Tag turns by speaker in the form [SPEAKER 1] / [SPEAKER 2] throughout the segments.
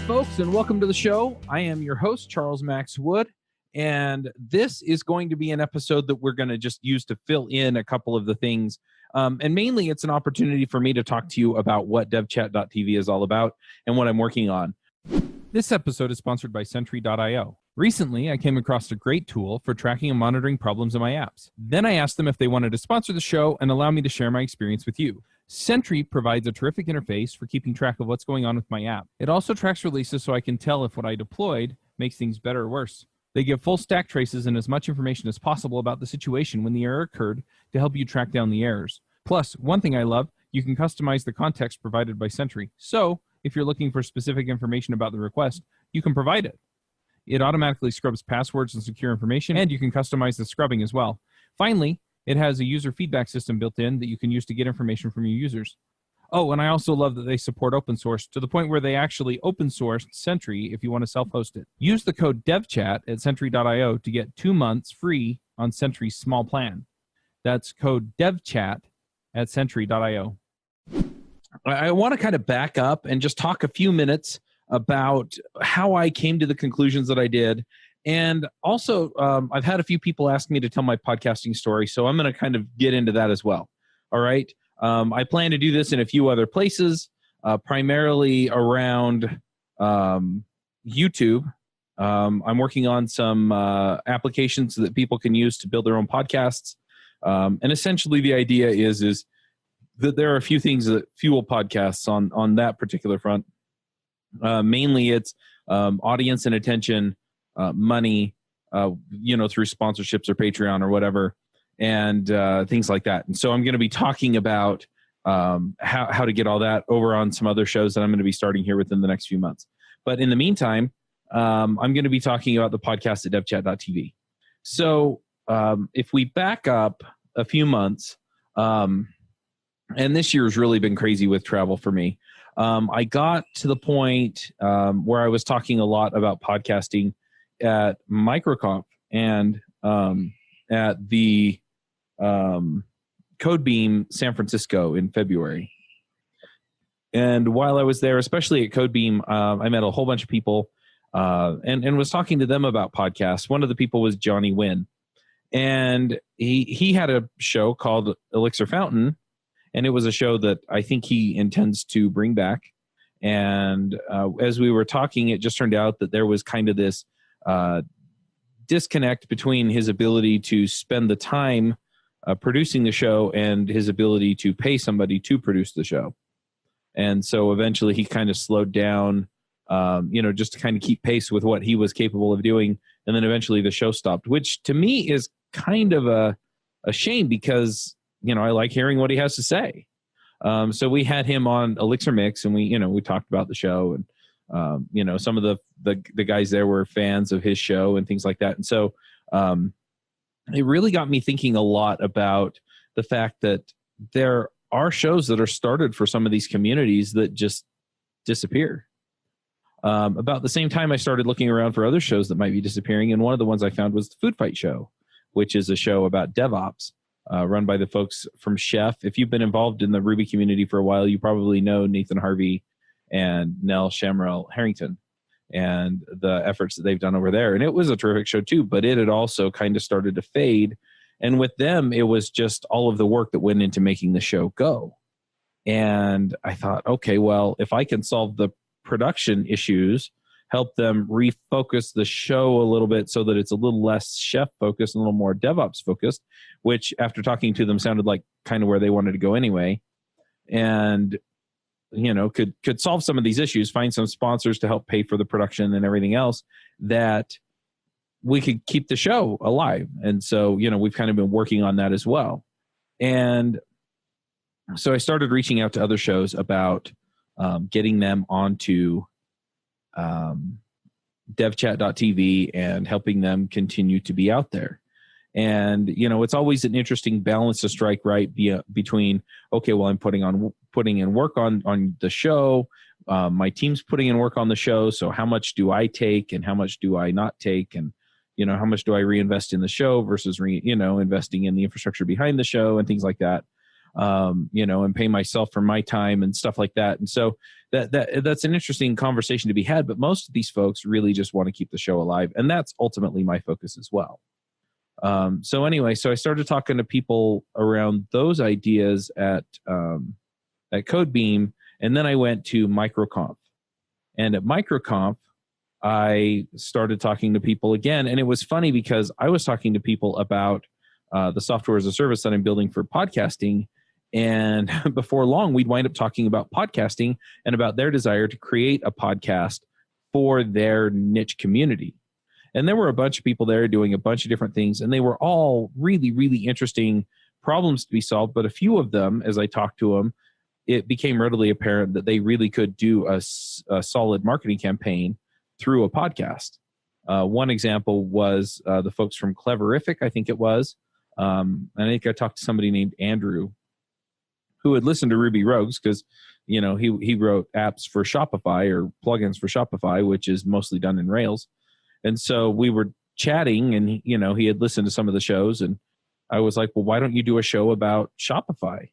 [SPEAKER 1] folks, and welcome to the show. I am your host, Charles Max Wood, and this is going to be an episode that we're going to just use to fill in a couple of the things. And mainly, it's an opportunity for me to talk to you about what devchat.tv is all about and what I'm working on. This episode is sponsored by Sentry.io. Recently, I came across a great tool for tracking and monitoring problems in my apps. Then I asked them if they wanted to sponsor the show and allow me to share my experience with you. Sentry provides a terrific interface for keeping track of what's going on with my app. It also tracks releases so I can tell if what I deployed makes things better or worse. They give full stack traces and as much information as possible about the situation when the error occurred to help you track down the errors. Plus, one thing I love, you can customize the context provided by Sentry. So, if you're looking for specific information about the request, you can provide it. It automatically scrubs passwords and secure information, and you can customize the scrubbing as well. Finally, it has a user feedback system built in that you can use to get information from your users. Oh, and I also love that they support open source to the point where they actually open sourced Sentry if you want to self-host it. Use the code devchat at Sentry.io to get 2 months free on Sentry's small plan. That's code devchat at Sentry.io. I want to kind of back up and just talk a few minutes about how I came to the conclusions that I did. And also, I've had a few people ask me to tell my podcasting story, so I'm going to kind of get into that as well. All right. I plan to do this in a few other places, primarily around YouTube. I'm working on some applications that people can use to build their own podcasts. And essentially the idea is that there are a few things that fuel podcasts on that particular front. Mainly it's audience and attention, money, through sponsorships or Patreon or whatever, and things like that. And so I'm going to be talking about how to get all that over on some other shows that I'm going to be starting here within the next few months. But in the meantime, I'm going to be talking about the podcast at devchat.tv. So if we back up a few months, and this year has really been crazy with travel for me. I got to the point where I was talking a lot about podcasting at MicroConf and at the Codebeam San Francisco in February. And while I was there, especially at Codebeam, I met a whole bunch of people and was talking to them about podcasts. One of the people was Johnny Wynn. And he had a show called Elixir Fountain, and it was a show that I think he intends to bring back. And as we were talking, it just turned out that there was kind of this disconnect between his ability to spend the time producing the show and his ability to pay somebody to produce the show. And so eventually he kind of slowed down, just to kind of keep pace with what he was capable of doing. And then eventually the show stopped, which to me is kind of a shame because, I like hearing what he has to say. So we had him on Elixir Mix and we talked about the show and, some of the guys there were fans of his show and things like that. And so it really got me thinking a lot about the fact that there are shows that are started for some of these communities that just disappear. About the same time, I started looking around for other shows that might be disappearing. And one of the ones I found was the Food Fight Show, which is a show about DevOps. Run by the folks from Chef. If you've been involved in the Ruby community for a while, you probably know Nathan Harvey and Nell Shamrell Harrington and the efforts that they've done over there. And it was a terrific show too, but it had also kind of started to fade. And with them, it was just all of the work that went into making the show go. And I thought, okay, well, if I can solve the production issues, help them refocus the show a little bit so that it's a little less chef focused and a little more DevOps focused, which after talking to them sounded like kind of where they wanted to go anyway. And, could solve some of these issues, find some sponsors to help pay for the production and everything else, that we could keep the show alive. And so, we've kind of been working on that as well. And so I started reaching out to other shows about getting them onto devchat.tv and helping them continue to be out there. And, it's always an interesting balance to strike right between, okay, well, I'm putting in work on the show. My team's putting in work on the show. So how much do I take and how much do I not take? And, how much do I reinvest in the show versus, investing in the infrastructure behind the show and things like that. and pay myself for my time and stuff like that. And so that's an interesting conversation to be had. But most of these folks really just want to keep the show alive, and that's ultimately my focus as well. So I started talking to people around those ideas at Codebeam, and then I went to MicroConf. And at MicroConf, I started talking to people again, and it was funny because I was talking to people about the software as a service that I'm building for podcasting, and before long, we'd wind up talking about podcasting and about their desire to create a podcast for their niche community. And there were a bunch of people there doing a bunch of different things, and they were all really, really interesting problems to be solved. But a few of them, as I talked to them, it became readily apparent that they really could do a solid marketing campaign through a podcast. One example was the folks from Cleverific, I think it was. I think I talked to somebody named Andrew who had listened to Ruby Rogues because, he wrote apps for Shopify or plugins for Shopify, which is mostly done in Rails. And so we were chatting, and he had listened to some of the shows, and I was like, well, why don't you do a show about Shopify?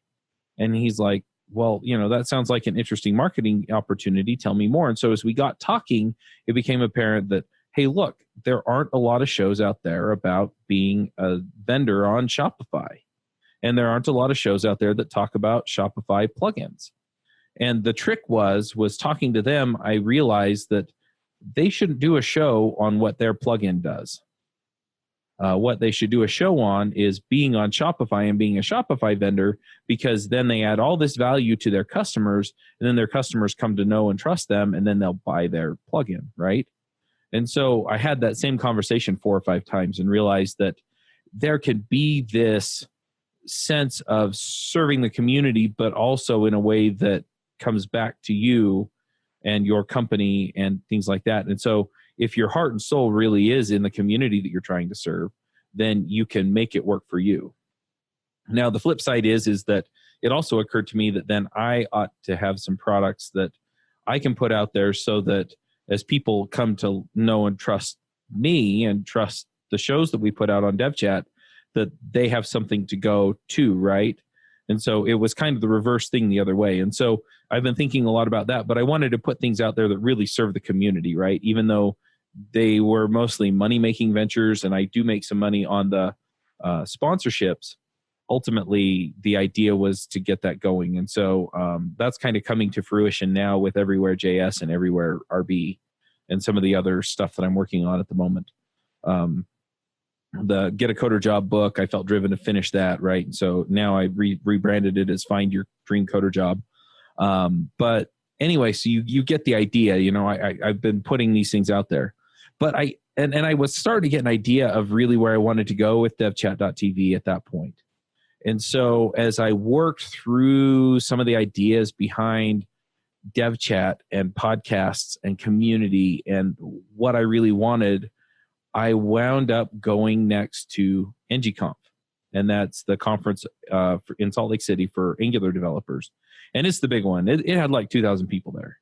[SPEAKER 1] And he's like, well, that sounds like an interesting marketing opportunity. Tell me more. And so as we got talking, it became apparent that, hey, look, there aren't a lot of shows out there about being a vendor on Shopify. And there aren't a lot of shows out there that talk about Shopify plugins. And the trick was talking to them, I realized that they shouldn't do a show on what their plugin does. What they should do a show on is being on Shopify and being a Shopify vendor, because then they add all this value to their customers, and then their customers come to know and trust them, and then they'll buy their plugin, right? And so I had that same conversation 4 or 5 times and realized that there could be this sense of serving the community, but also in a way that comes back to you and your company and things like that. And so if your heart and soul really is in the community that you're trying to serve, then you can make it work for you. Now, the flip side is that it also occurred to me that then I ought to have some products that I can put out there so that as people come to know and trust me and trust the shows that we put out on DevChat, that they have something to go to, right? And so it was kind of the reverse thing the other way. And so I've been thinking a lot about that, but I wanted to put things out there that really serve the community, right? Even though they were mostly money-making ventures, and I do make some money on the sponsorships, ultimately the idea was to get that going. And so that's kind of coming to fruition now with Everywhere JS and Everywhere RB and some of the other stuff that I'm working on at the moment. The Get a Coder Job book, I felt driven to finish that, right? And so now I rebranded it as Find Your Dream Coder Job. But anyway, so you get the idea. I've been putting these things out there. But I was starting to get an idea of really where I wanted to go with devchat.tv at that point. And so as I worked through some of the ideas behind DevChat and podcasts and community and what I really wanted, I wound up going next to ngConf. And that's the conference in Salt Lake City for Angular developers. And it's the big one. It had like 2,000 people there.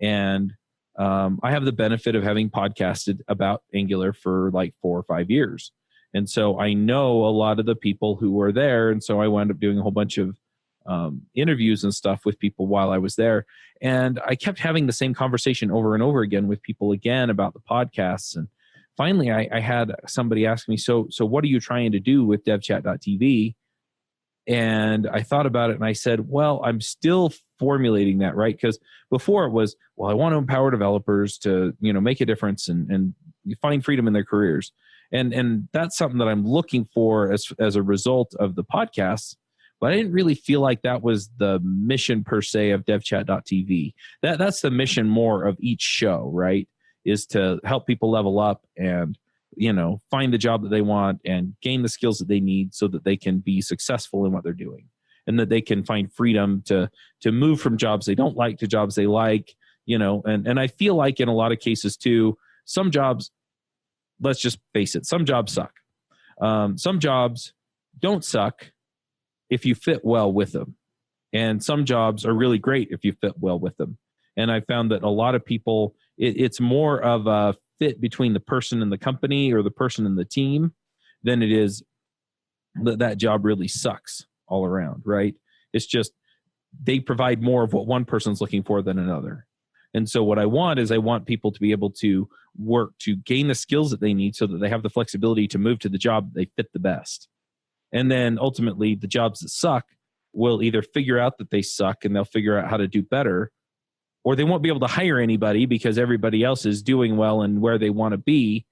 [SPEAKER 1] And I have the benefit of having podcasted about Angular for like 4 or 5 years. And so I know a lot of the people who were there. And so I wound up doing a whole bunch of interviews and stuff with people while I was there. And I kept having the same conversation over and over again with people again about the podcasts. And finally, I had somebody ask me, so what are you trying to do with devchat.tv? And I thought about it and I said, well, I'm still formulating that, right? Because before it was, well, I want to empower developers to, make a difference and find freedom in their careers. And that's something that I'm looking for as a result of the podcasts. But I didn't really feel like that was the mission per se of devchat.tv. That's the mission more of each show, right? Is to help people level up and, find the job that they want and gain the skills that they need so that they can be successful in what they're doing, and that they can find freedom to move from jobs they don't like to jobs they like, and I feel like in a lot of cases too, some jobs, let's just face it, some jobs suck. Some jobs don't suck if you fit well with them. And some jobs are really great if you fit well with them. And I found that a lot of people, it's more of a fit between the person and the company or the person and the team than it is that job really sucks all around, right? It's just they provide more of what one person's looking for than another. And so what I want people to be able to work to gain the skills that they need so that they have the flexibility to move to the job that they fit the best. And then ultimately the jobs that suck will either figure out that they suck and they'll figure out how to do better, or they won't be able to hire anybody because everybody else is doing well and where they want to be.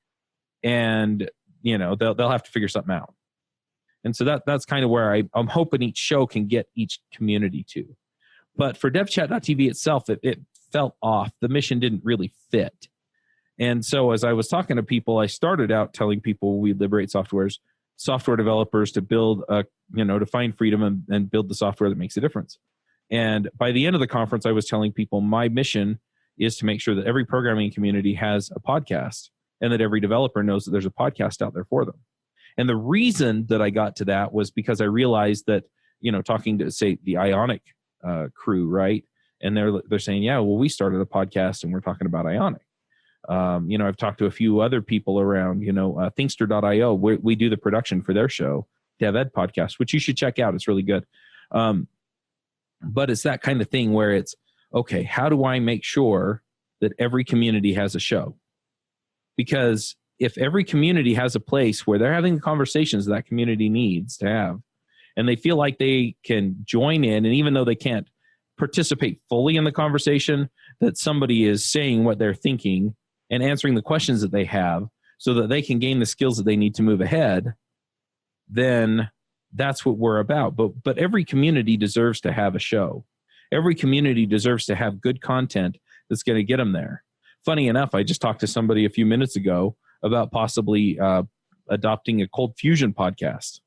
[SPEAKER 1] And, they'll have to figure something out. And so that's kind of where I'm hoping each show can get each community to. But for devchat.tv itself, it felt off. The mission didn't really fit. And so as I was talking to people, I started out telling people we liberate software developers to build, to find freedom and build the software that makes a difference. And by the end of the conference, I was telling people my mission is to make sure that every programming community has a podcast and that every developer knows that there's a podcast out there for them. And the reason that I got to that was because I realized that, talking to, say, the Ionic crew, right? And they're saying, yeah, well, we started a podcast and we're talking about Ionic. I've talked to a few other people around, Thinkster.io. We do the production for their show, DevEd podcast, which you should check out. It's really good. But it's that kind of thing where it's, okay, how do I make sure that every community has a show? Because if every community has a place where they're having the conversations that community needs to have, and they feel like they can join in, and even though they can't participate fully in the conversation, that somebody is saying what they're thinking and answering the questions that they have so that they can gain the skills that they need to move ahead, then that's what we're about. But every community deserves to have a show. Every community deserves to have good content that's going to get them there. Funny enough, I just talked to somebody a few minutes ago about possibly adopting a Cold Fusion podcast.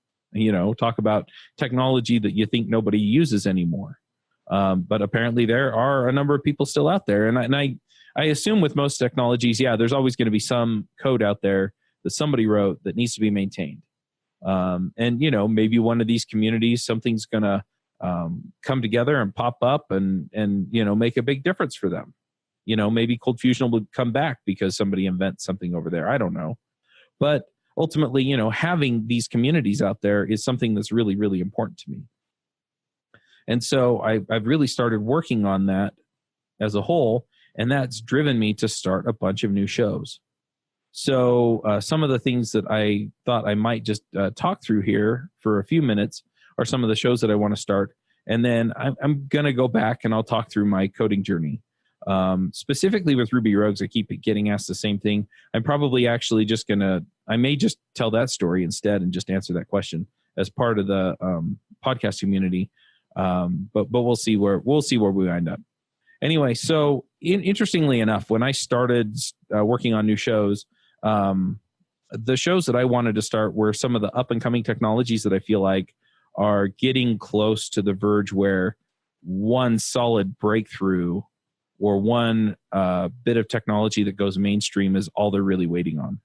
[SPEAKER 1] Talk about technology that you think nobody uses anymore. But apparently there are a number of people still out there. And I assume with most technologies, there's always going to be some code out there that somebody wrote that needs to be maintained. And maybe one of these communities, something's going to come together and pop up and make a big difference for them. Maybe Cold Fusion will come back because somebody invents something over there. I don't know. But ultimately, having these communities out there is something that's really, really important to me. And so I've really started working on that as a whole, and that's driven me to start a bunch of new shows. So some of the things that I thought I might just talk through here for a few minutes are some of the shows that I want to start. And then I'm going to go back and I'll talk through my coding journey. Specifically with Ruby Rogues, I keep getting asked the same thing. I'm probably actually just I may just tell that story instead and just answer that question as part of the podcast community. But we'll see where we end up. Anyway, so interestingly enough, when I started working on new shows, the shows that I wanted to start were some of the up and coming technologies that I feel like are getting close to the verge where one solid breakthrough or one bit of technology that goes mainstream is all they're really waiting on.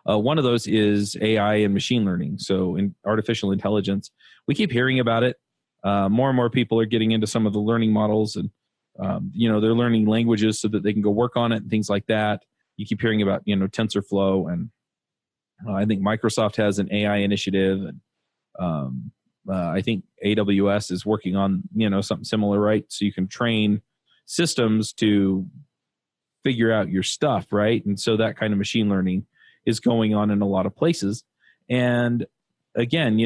[SPEAKER 1] One of those is AI and machine learning. So in artificial intelligence, we keep hearing about it. More and more people are getting into some of the learning models and, they're learning languages so that they can go work on it and things like that. You keep hearing about, TensorFlow, and I think Microsoft has an AI initiative, and I think AWS is working on, something similar, right? So you can train systems to figure out your stuff, right? And so that kind of machine learning is going on in a lot of places. And again,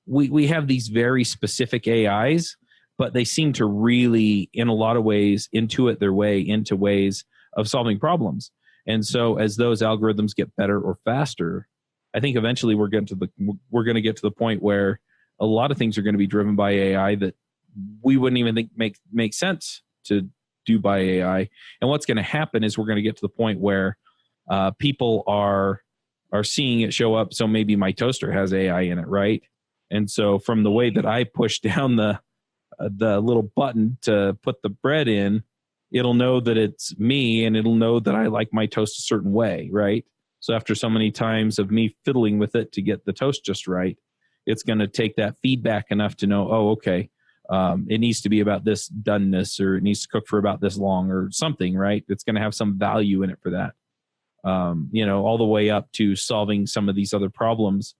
[SPEAKER 1] we have these very specific AIs, but they seem to really, in a lot of ways, intuit their way into ways of solving problems. And so as those algorithms get better or faster, I think eventually we're going to get to the point where a lot of things are going to be driven by AI that we wouldn't even think make sense to do by AI. And what's going to happen is we're going to get to the point where people are seeing it show up. So maybe my toaster has AI in it, right? And so from the way that I push down the little button to put the bread in, it'll know that it's me, and it'll know that I like my toast a certain way, right? So after so many times of me fiddling with it to get the toast just right, it's going to take that feedback enough to know, oh, okay, it needs to be about this doneness, or it needs to cook for about this long, or something, right? It's going to have some value in it for that. All the way up to solving some of these other problems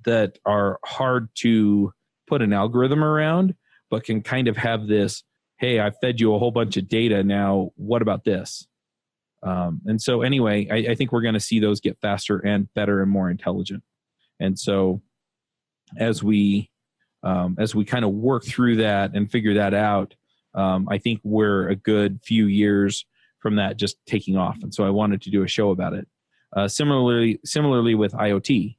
[SPEAKER 1] that are hard to put an algorithm around, but can kind of have this, hey, I fed you a whole bunch of data. Now, what about this? And so anyway, I think we're going to see those get faster and better and more intelligent. And so as we kind of work through that and figure that out, I think we're a good few years from that just taking off. And so I wanted to do a show about it. Similarly with IoT,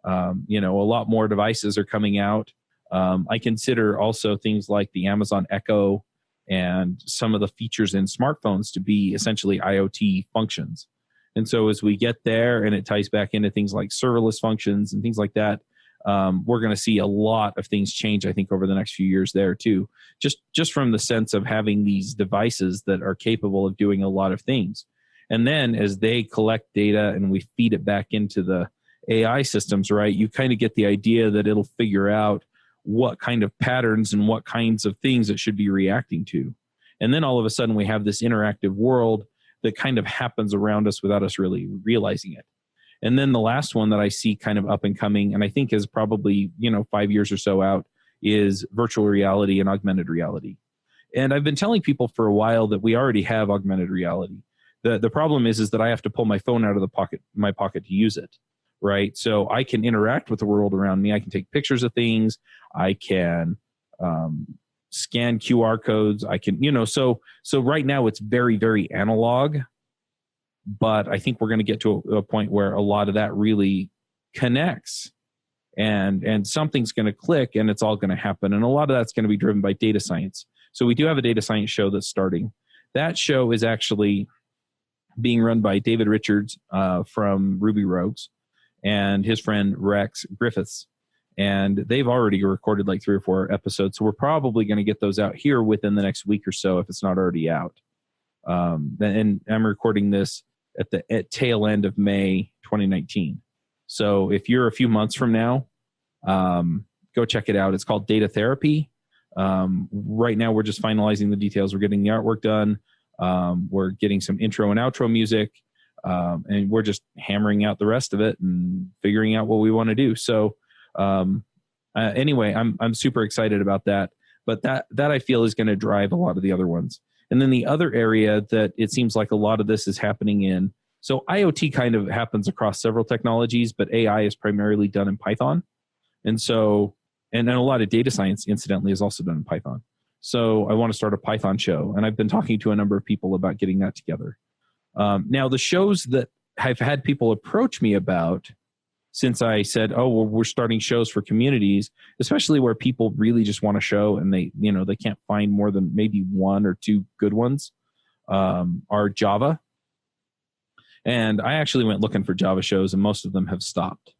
[SPEAKER 1] a lot more devices are coming out. I consider also things like the Amazon Echo and some of the features in smartphones to be essentially IoT functions. And so as we get there and it ties back into things like serverless functions and things like that, we're going to see a lot of things change, I think, over the next few years there too. Just from the sense of having these devices that are capable of doing a lot of things. And then as they collect data and we feed it back into the AI systems, right, you kind of get the idea that it'll figure out what kind of patterns and what kinds of things it should be reacting to. And then all of a sudden we have this interactive world that kind of happens around us without us really realizing it. And then the last one that I see kind of up and coming, and I think is probably, 5 years or so out, is virtual reality and augmented reality. And I've been telling people for a while that we already have augmented reality. The problem is that I have to pull my phone out of my pocket to use it, right? So I can interact with the world around me. I can take pictures of things. I can scan QR codes. I can, so right now it's very, very analog. But I think we're going to get to a point where a lot of that really connects and something's going to click and it's all going to happen. And a lot of that's going to be driven by data science. So we do have a data science show that's starting. That show is actually being run by David Richards from Ruby Rogues and his friend Rex Griffiths. And they've already recorded like 3 or 4 episodes. So we're probably going to get those out here within the next week or so if it's not already out. And I'm recording this at tail end of May 2019. So if you're a few months from now, go check it out. It's called Data Therapy. Right now, we're just finalizing the details. We're getting the artwork done. We're getting some intro and outro music. And we're just hammering out the rest of it and figuring out what we want to do. So anyway, I'm super excited about that. But that I feel is going to drive a lot of the other ones. And then the other area that it seems like a lot of this is happening in, so IoT kind of happens across several technologies, but AI is primarily done in Python. And so, and then a lot of data science, incidentally, is also done in Python. So I want to start a Python show. And I've been talking to a number of people about getting that together. Now, the shows that I've had people approach me about since I said, oh, well, we're starting shows for communities, especially where people really just want a show and they can't find more than maybe 1 or 2 good ones, are Java. And I actually went looking for Java shows and most of them have stopped.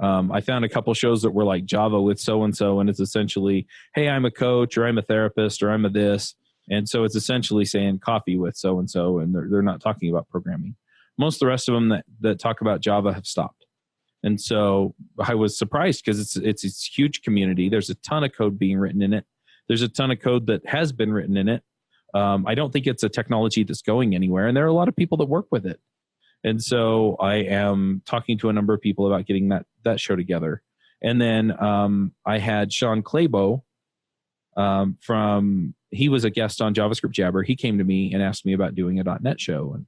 [SPEAKER 1] I found a couple shows that were like Java with so-and-so, and it's essentially, hey, I'm a coach or I'm a therapist or I'm a this. And so it's essentially saying coffee with so-and-so, and they're not talking about programming. Most of the rest of them that talk about Java have stopped. And so I was surprised because it's a huge community. There's a ton of code being written in it. There's a ton of code that has been written in it. I don't think it's a technology that's going anywhere, and there are a lot of people that work with it. And so I am talking to a number of people about getting that show together. And then I had Sean Clabo he was a guest on JavaScript Jabber. He came to me and asked me about doing a .NET show, and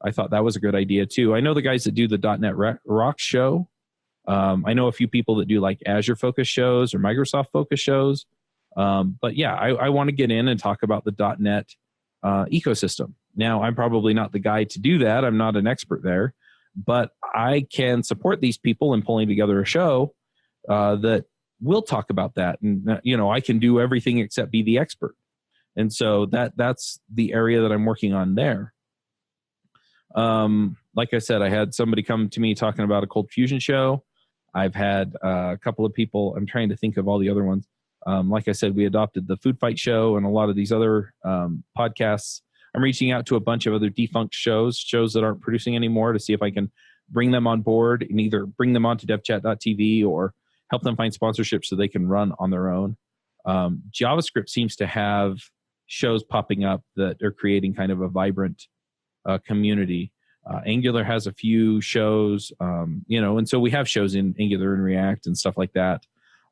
[SPEAKER 1] I thought that was a good idea too. I know the guys that do the .NET Rocks show. I know a few people that do like Azure focused shows or Microsoft focused shows. But yeah, I want to get in and talk about the .NET ecosystem. Now, I'm probably not the guy to do that. I'm not an expert there, but I can support these people in pulling together a show that will talk about that. And, I can do everything except be the expert. And so that's the area that I'm working on there. Like I said, I had somebody come to me talking about a Cold Fusion show. I've had a couple of people. I'm trying to think of all the other ones. Like I said, we adopted the Food Fight show and a lot of these other podcasts. I'm reaching out to a bunch of other defunct shows that aren't producing anymore, to see if I can bring them on board and either bring them onto devchat.tv or help them find sponsorships so they can run on their own. JavaScript seems to have shows popping up that are creating kind of a vibrant community. Angular has a few shows, and so we have shows in Angular and React and stuff like that.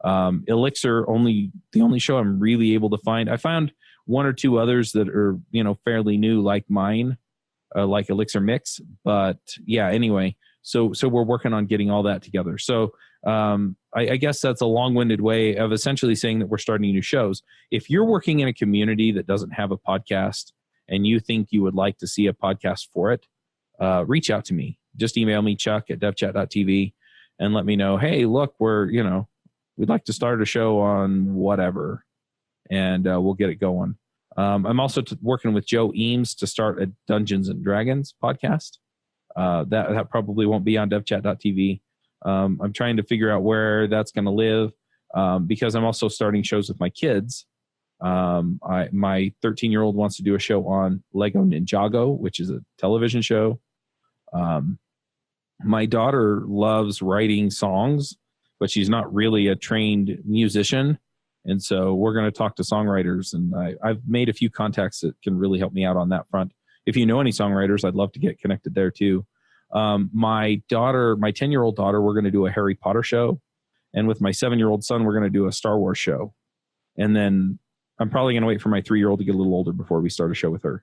[SPEAKER 1] Elixir, the only show I'm really able to find. I found one or two others that are, fairly new, like mine, like Elixir Mix. But yeah, anyway, so we're working on getting all that together. So I guess that's a long-winded way of essentially saying that we're starting new shows. If you're working in a community that doesn't have a podcast and you think you would like to see a podcast for it, reach out to me. Just email me, chuck@devchat.tv, and let me know, hey, look, we'd like to start a show on whatever, and we'll get it going. I'm also working with Joe Eames to start a Dungeons and Dragons podcast. That probably won't be on devchat.tv. I'm trying to figure out where that's going to live because I'm also starting shows with my kids. My 13-year-old wants to do a show on Lego Ninjago, which is a television show. My daughter loves writing songs, but she's not really a trained musician. And so we're going to talk to songwriters, and I've made a few contacts that can really help me out on that front. If you know any songwriters, I'd love to get connected there too. My 10-year-old daughter, we're going to do a Harry Potter show. And with my 7-year-old son, we're going to do a Star Wars show. And then I'm probably going to wait for my 3-year-old to get a little older before we start a show with her.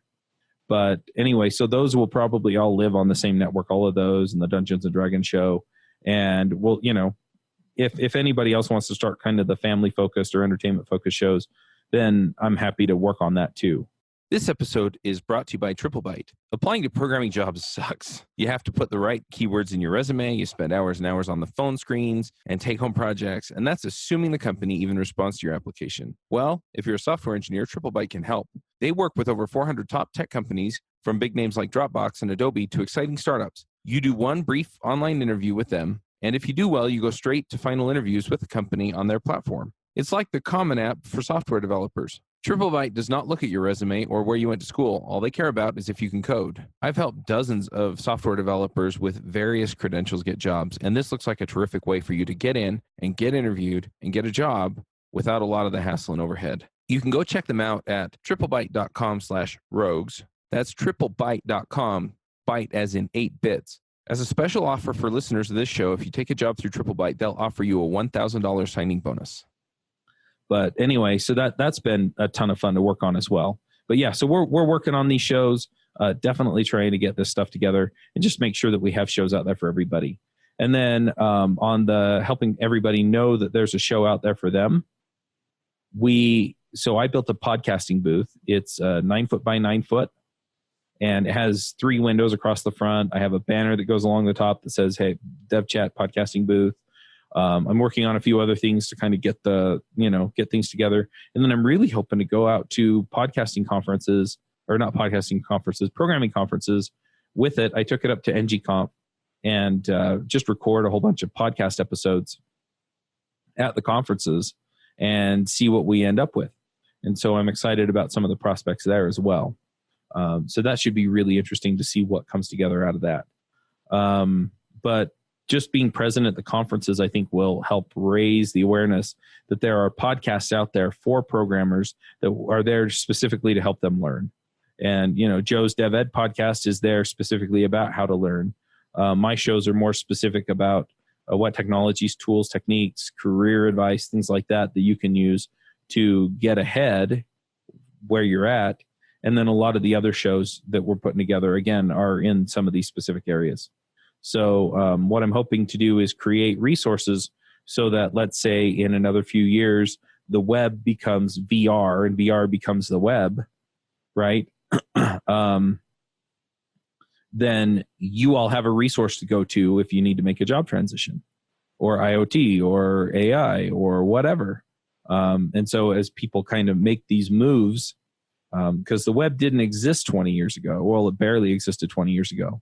[SPEAKER 1] But anyway, so those will probably all live on the same network, all of those, and the Dungeons and Dragons show. And we'll, if anybody else wants to start kind of the family-focused or entertainment-focused shows, then I'm happy to work on that too.
[SPEAKER 2] This episode is brought to you by Triplebyte. Applying to programming jobs sucks. You have to put the right keywords in your resume, you spend hours and hours on the phone screens and take-home projects, and that's assuming the company even responds to your application. Well, if you're a software engineer, Triplebyte can help. They work with over 400 top tech companies, from big names like Dropbox and Adobe to exciting startups. You do one brief online interview with them, and if you do well, you go straight to final interviews with the company on their platform. It's like the Common App for software developers. Triplebyte does not look at your resume or where you went to school. All they care about is if you can code. I've helped dozens of software developers with various credentials get jobs, and this looks like a terrific way for you to get in and get interviewed and get a job without a lot of the hassle and overhead. You can go check them out at triplebyte.com/rogues. That's triplebyte.com, byte as in 8 bits. As a special offer for listeners of this show, if you take a job through Triplebyte, they'll offer you a $1,000 signing bonus.
[SPEAKER 1] But anyway, so that's been a ton of fun to work on as well. But yeah, so we're working on these shows, definitely trying to get this stuff together and just make sure that we have shows out there for everybody. And then on the helping everybody know that there's a show out there for them, so I built a podcasting booth. It's 9 foot by 9 foot, and it has 3 windows across the front. I have a banner that goes along the top that says, hey, DevChat podcasting booth. I'm working on a few other things to kind of get things together. And then I'm really hoping to go out to programming conferences with it. I took it up to NGConf and just record a whole bunch of podcast episodes at the conferences and see what we end up with. And so I'm excited about some of the prospects there as well. So that should be really interesting to see what comes together out of that. But just being present at the conferences, I think, will help raise the awareness that there are podcasts out there for programmers that are there specifically to help them learn. And, Joe's Dev Ed podcast is there specifically about how to learn. My shows are more specific about what technologies, tools, techniques, career advice, things like that you can use to get ahead where you're at. And then a lot of the other shows that we're putting together, again, are in some of these specific areas. So what I'm hoping to do is create resources so that, let's say, in another few years, the web becomes VR and VR becomes the web, right? Then you all have a resource to go to if you need to make a job transition, or IoT or AI or whatever. And so as people kind of make these moves, because the web didn't exist 20 years ago. Well, it barely existed 20 years ago.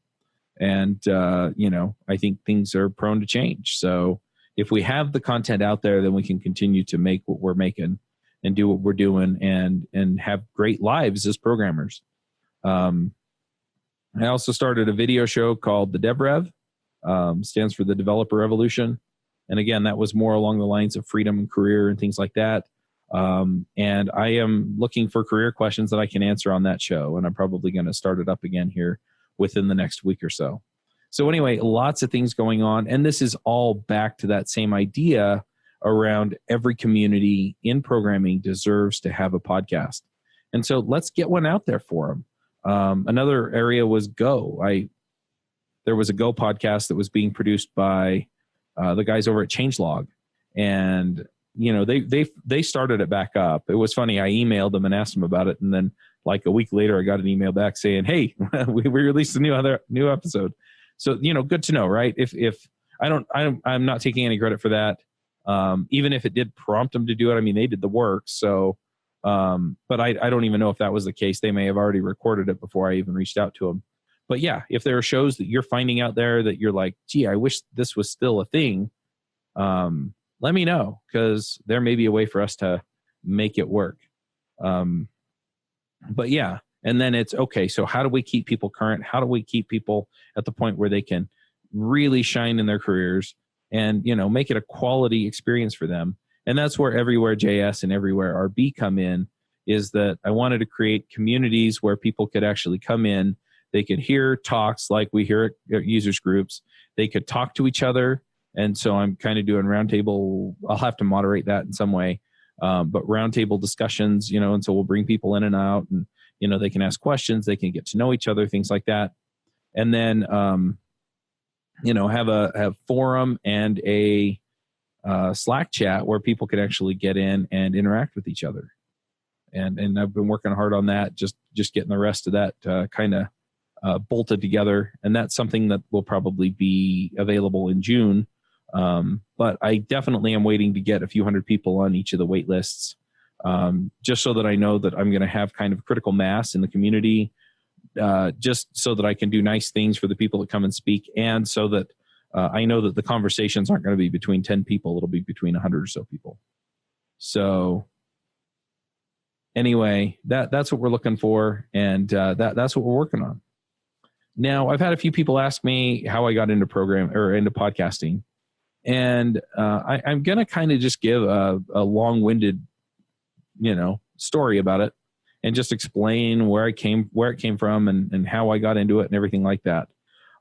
[SPEAKER 1] And, I think things are prone to change. So if we have the content out there, then we can continue to make what we're making and do what we're doing and have great lives as programmers. I also started a video show called the DevRev, stands for the Developer Revolution. And again, that was more along the lines of freedom and career and things like that. And I am looking for career questions that I can answer on that show. And I'm probably going to start it up again here within the next week or so. So anyway, lots of things going on. And this is all back to that same idea around every community in programming deserves to have a podcast. And so let's get one out there for them. Another area was Go. There was a Go podcast that was being produced by the guys over at Changelog, and they started it back up. It was funny. I emailed them and asked them about it, and then like a week later, I got an email back saying, "Hey, we released a new episode." So good to know, right? If I'm not taking any credit for that. Even if it did prompt them to do it, I mean, they did the work. So, but I don't even know if that was the case. They may have already recorded it before I even reached out to them. But yeah, if there are shows that you're finding out there that you're like, gee, I wish this was still a thing, let me know, because there may be a way for us to make it work. But yeah, and then it's okay. So how do we keep people current? How do we keep people at the point where they can really shine in their careers and, make it a quality experience for them? And that's where Everywhere JS and Everywhere RB come in, is that I wanted to create communities where people could actually come in. They could hear talks like we hear at users groups. They could talk to each other. And so I'm kind of doing roundtable. I'll have to moderate that in some way. But roundtable discussions, and so we'll bring people in and out, and, they can ask questions. They can get to know each other, things like that. And then, have forum and a Slack chat where people can actually get in and interact with each other. And I've been working hard on that, just getting the rest of that kind of bolted together. And that's something that will probably be available in June. But I definitely am waiting to get a few hundred people on each of the wait lists, just so that I know that I'm going to have kind of critical mass in the community, just so that I can do nice things for the people that come and speak, and so that I know that the conversations aren't going to be between 10 people. It'll be between 100 or so people. So anyway, that's what we're looking for, and that's what we're working on. Now, I've had a few people ask me how I got into podcasting, and I'm going to kind of just give a long-winded, story about it, and just explain where it came from and how I got into it and everything like that.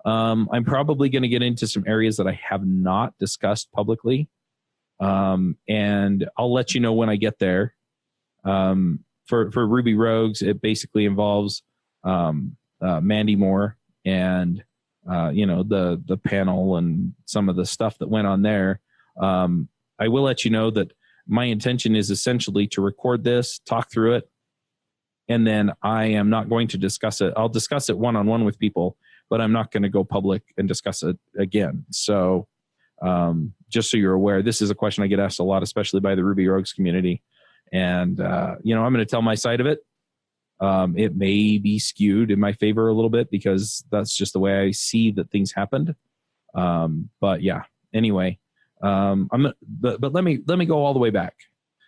[SPEAKER 1] I'm probably going to get into some areas that I have not discussed publicly, and I'll let you know when I get there. For Ruby Rogues, it basically involves Mandy Moore and the panel and some of the stuff that went on there. I will let you know that my intention is essentially to record this, talk through it, and then I am not going to discuss it. I'll discuss it one-on-one with people, but I'm not going to go public and discuss it again. So just so you're aware, this is a question I get asked a lot, especially by the Ruby Rogues community. And, I'm going to tell my side of it. It may be skewed in my favor a little bit because that's just the way I see that things happened. But yeah, anyway, but let me go all the way back.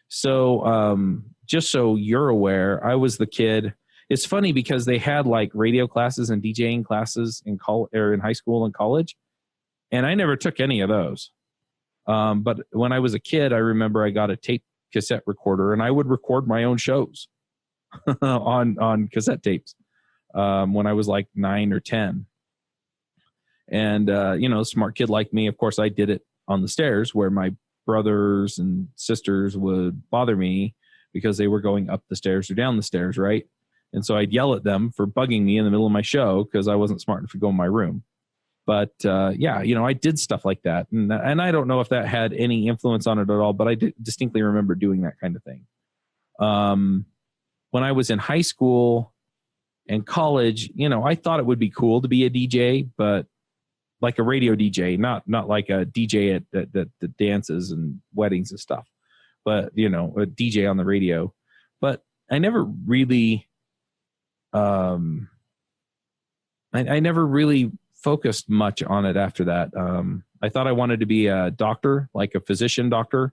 [SPEAKER 1] So, just so you're aware, I was the kid. It's funny because they had like radio classes and DJing classes in high school and college, and I never took any of those. But when I was a kid, I remember I got a tape cassette recorder, and I would record my own shows on cassette tapes when I was like 9 or 10. And smart kid like me, of course, I did it on the stairs where my brothers and sisters would bother me because they were going up the stairs or down the stairs, right? And so I'd yell at them for bugging me in the middle of my show because I wasn't smart enough to go in my room. But I did stuff like that. And I don't know if that had any influence on it at all, but I distinctly remember doing that kind of thing. When I was in high school and college, I thought it would be cool to be a DJ, but like a radio DJ, not like a DJ at the dances and weddings and stuff, but, a DJ on the radio. But I never really, I never really focused much on it after that. I thought I wanted to be a doctor, like a physician doctor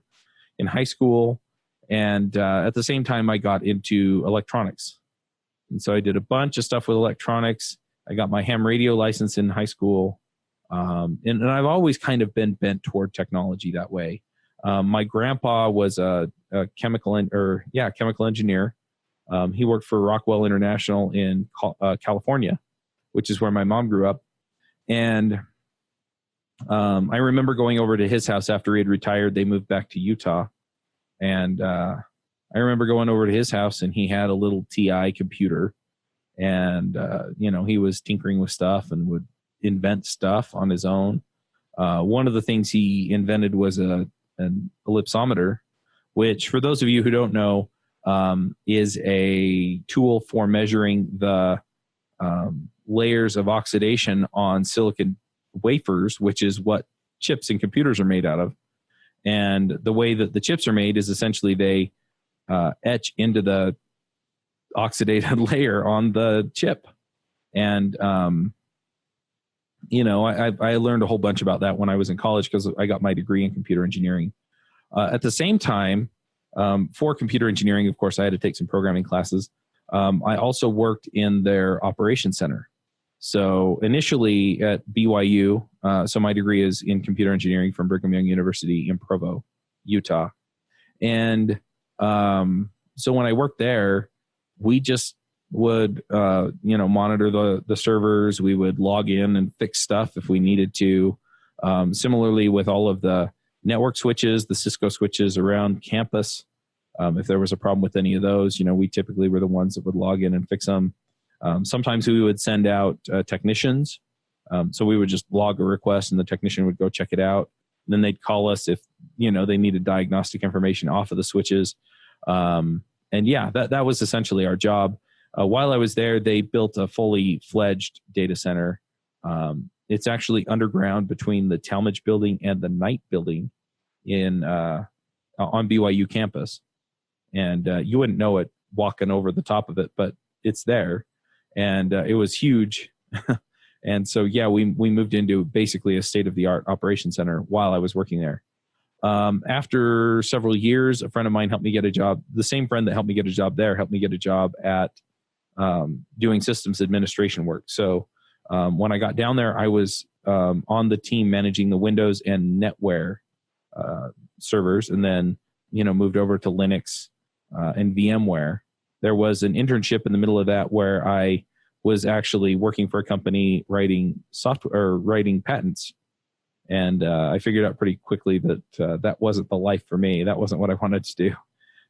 [SPEAKER 1] in high school. And at the same time, I got into electronics. And so I did a bunch of stuff with electronics. I got my ham radio license in high school. And I've always kind of been bent toward technology that way. My grandpa was a chemical engineer. He worked for Rockwell International in California, which is where my mom grew up. And I remember going over to his house after he had retired. They moved back to Utah. And I remember going over to his house, and he had a little TI computer. And, he was tinkering with stuff and would invent stuff on his own. One of the things he invented was an ellipsometer, which, for those of you who don't know, is a tool for measuring the layers of oxidation on silicon wafers, which is what chips and computers are made out of. And the way that the chips are made is essentially they etch into the oxidated layer on the chip. And, I learned a whole bunch about that when I was in college because I got my degree in computer engineering. At the same time, for computer engineering, of course, I had to take some programming classes. I also worked in their operations center. So initially at BYU, so my degree is in computer engineering from Brigham Young University in Provo, Utah. And so when I worked there, we just would, monitor the servers. We would log in and fix stuff if we needed to. Similarly with all of the network switches, the Cisco switches around campus, if there was a problem with any of those, we typically were the ones that would log in and fix them. Sometimes we would send out technicians. So we would just log a request and the technician would go check it out. And then they'd call us if, they needed diagnostic information off of the switches. That was essentially our job. While I was there, they built a fully fledged data center. It's actually underground between the Talmadge building and the Knight building on BYU campus. And you wouldn't know it walking over the top of it, but it's there. And it was huge. And so, we moved into basically a state-of-the-art operations center while I was working there. After several years, a friend of mine helped me get a job. The same friend that helped me get a job there helped me get a job at doing systems administration work. So when I got down there, I was on the team managing the Windows and NetWare servers, and then moved over to Linux and VMware. There was an internship in the middle of that where I was actually working for a company writing software or writing patents. And I figured out pretty quickly that that wasn't the life for me. That wasn't what I wanted to do.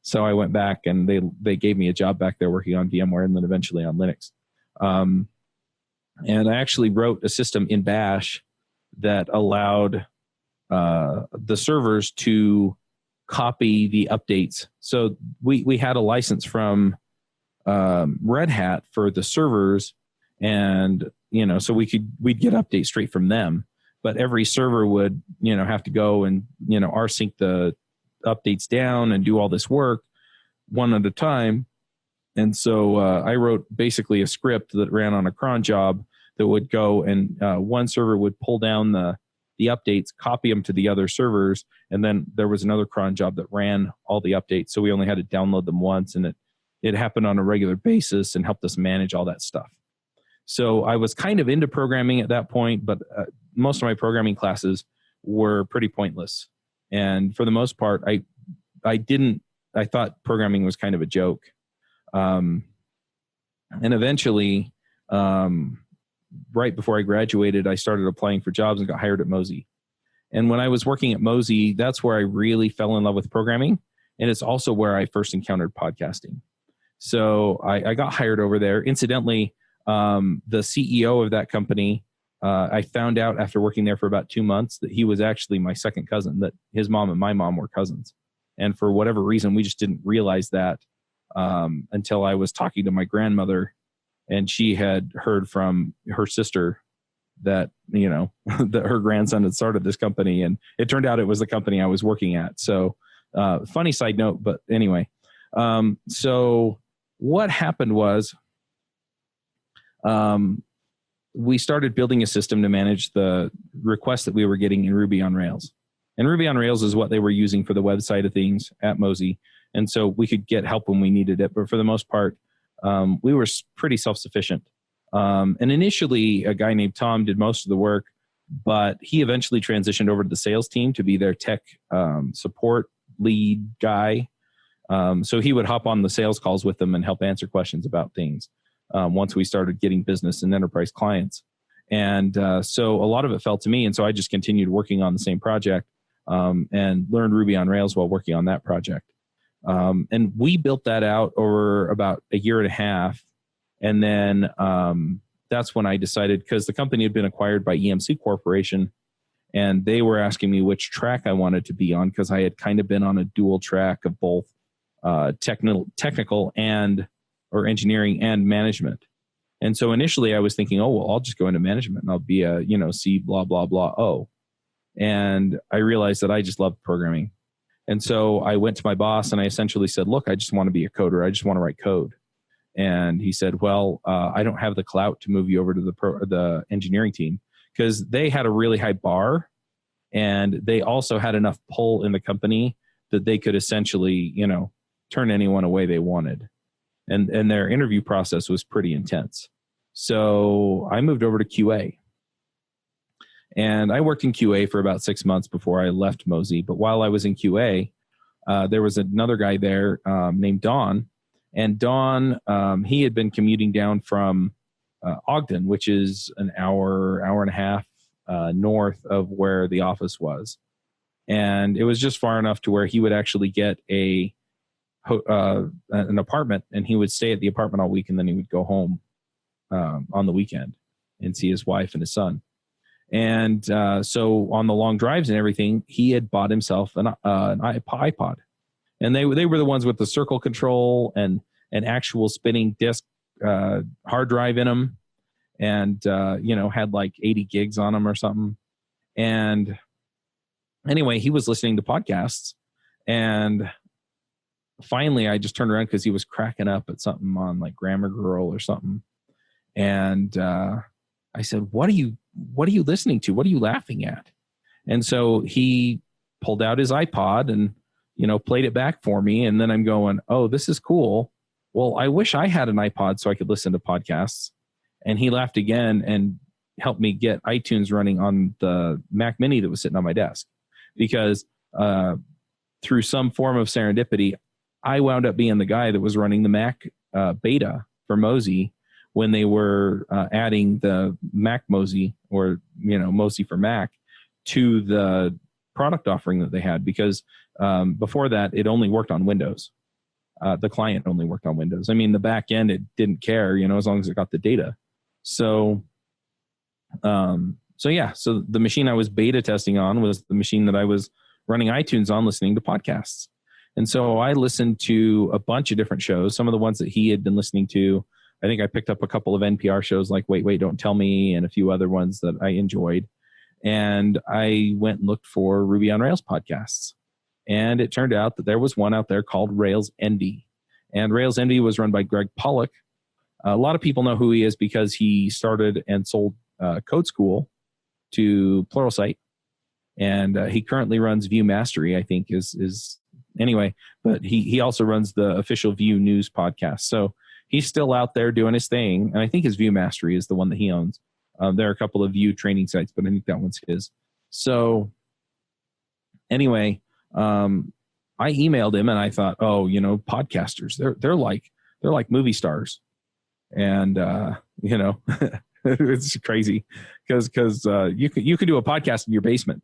[SPEAKER 1] So I went back and they gave me a job back there working on VMware and then eventually on Linux. And I actually wrote a system in Bash that allowed the servers to copy the updates. So we had a license from Red Hat for the servers, and so we'd get updates straight from them. But every server would have to go and rsync the updates down and do all this work one at a time. And so I wrote basically a script that ran on a cron job that would go and one server would pull down the updates, copy them to the other servers, and then there was another cron job that ran all the updates. So we only had to download them once, and it happened on a regular basis and helped us manage all that stuff. So I was kind of into programming at that point, but most of my programming classes were pretty pointless. And for the most part, I thought programming was kind of a joke. And eventually, right before I graduated, I started applying for jobs and got hired at Mozy. And when I was working at Mozy, that's where I really fell in love with programming. And it's also where I first encountered podcasting. So I got hired over there. Incidentally, the CEO of that company, I found out after working there for about 2 months that he was actually my second cousin, that his mom and my mom were cousins. And for whatever reason, we just didn't realize that until I was talking to my grandmother, and she had heard from her sister that, that her grandson had started this company. And it turned out it was the company I was working at. So funny side note, but anyway. So what happened was we started building a system to manage the requests that we were getting in Ruby on Rails. And Ruby on Rails is what they were using for the website of things at Mozy. And so we could get help when we needed it. But for the most part, we were pretty self-sufficient. And initially, a guy named Tom did most of the work, but he eventually transitioned over to the sales team to be their tech support lead guy. So he would hop on the sales calls with them and help answer questions about things once we started getting business and enterprise clients. And so a lot of it fell to me. And so I just continued working on the same project and learned Ruby on Rails while working on that project. And we built that out over about a year and a half. And then that's when I decided, because the company had been acquired by EMC Corporation, and they were asking me which track I wanted to be on, because I had kind of been on a dual track of both technical and or engineering and management. And so initially I was thinking, oh, well, I'll just go into management and I'll be a, C blah, blah, blah, O. And I realized that I just loved programming. And so I went to my boss and I essentially said, look, I just want to be a coder. I just want to write code. And he said, well, I don't have the clout to move you over to the engineering team, because they had a really high bar and they also had enough pull in the company that they could essentially, turn anyone away they wanted. And their interview process was pretty intense. So I moved over to QA. And I worked in QA for about 6 months before I left Mozy. But while I was in QA, there was another guy there named Don. And Don, he had been commuting down from Ogden, which is an hour and a half north of where the office was. And it was just far enough to where he would actually get an apartment, and he would stay at the apartment all week, and then he would go home on the weekend and see his wife and his son. And so on the long drives and everything, he had bought himself an iPod. And they were the ones with the circle control and an actual spinning disk hard drive in them, and had like 80 gigs on them or something. And anyway, he was listening to podcasts, and finally I just turned around because he was cracking up at something on like Grammar Girl or something. And I said, what are you listening to? What are you laughing at? And so he pulled out his iPod and, played it back for me. And then I'm going, oh, this is cool. Well, I wish I had an iPod so I could listen to podcasts. And he laughed again and helped me get iTunes running on the Mac Mini that was sitting on my desk, because through some form of serendipity, I wound up being the guy that was running the Mac beta for Mozy when they were adding the Mac Mozy, or Mozy for Mac, to the product offering that they had, because before that it only worked on Windows. The client only worked on Windows. I mean, the back end, it didn't care, as long as it got the data. So the machine I was beta testing on was the machine that I was running iTunes on, listening to podcasts. And so I listened to a bunch of different shows, some of the ones that he had been listening to. I think I picked up a couple of NPR shows like Wait, Don't Tell Me, and a few other ones that I enjoyed. And I went and looked for Ruby on Rails podcasts. And it turned out that there was one out there called Rails ND. And Rails ND was run by Greg Pollock. A lot of people know who he is because he started and sold Code School to Pluralsight. And he currently runs Vue Mastery, I think is anyway. But he also runs the official Vue News podcast. So he's still out there doing his thing. And I think his Vue Mastery is the one that he owns. There are a couple of Vue training sites, but I think that one's his. So anyway, I emailed him and I thought, oh, podcasters, they're like movie stars. And, it's crazy because you could do a podcast in your basement.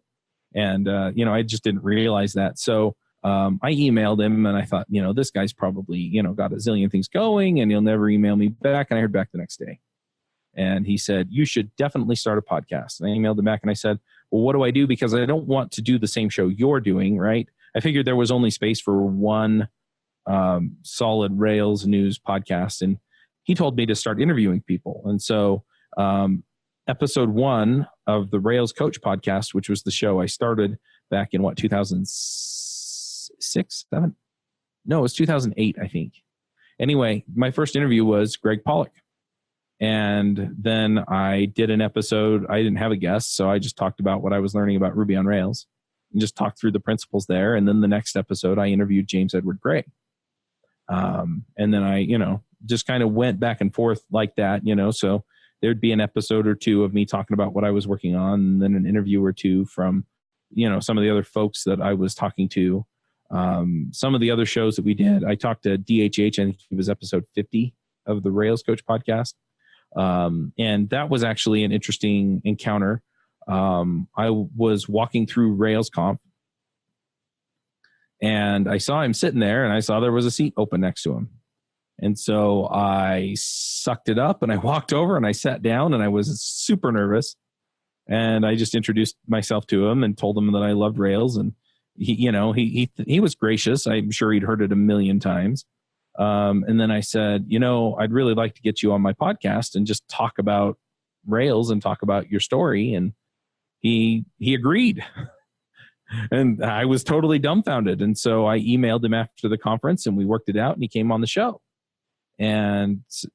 [SPEAKER 1] And, I just didn't realize that. So I emailed him and I thought, this guy's probably, got a zillion things going and he'll never email me back. And I heard back the next day. And he said, you should definitely start a podcast. And I emailed him back and I said, well, what do I do? Because I don't want to do the same show you're doing, right? I figured there was only space for one solid Rails news podcast. And he told me to start interviewing people. And so episode 1 of the Rails Coach podcast, which was the show I started back in 2006, 7? No, it was 2008, I think. Anyway, my first interview was Greg Pollock. And then I did an episode. I didn't have a guest, so I just talked about what I was learning about Ruby on Rails and just talked through the principles there. And then the next episode, I interviewed James Edward Gray. And then I, just kind of went back and forth like that, so there'd be an episode or two of me talking about what I was working on, and then an interview or two from, some of the other folks that I was talking to. Some of the other shows that we did, I talked to DHH, I think it was episode 50 of the Rails Coach podcast. And that was actually an interesting encounter. I was walking through RailsConf, and I saw him sitting there, and I saw there was a seat open next to him. And so I sucked it up, and I walked over, and I sat down, and I was super nervous. And I just introduced myself to him and told him that I loved Rails. And he was gracious. I'm sure he'd heard it a million times. And then I said, I'd really like to get you on my podcast and just talk about Rails and talk about your story. And he agreed. And I was totally dumbfounded. And so I emailed him after the conference, and we worked it out, and he came on the show. And, so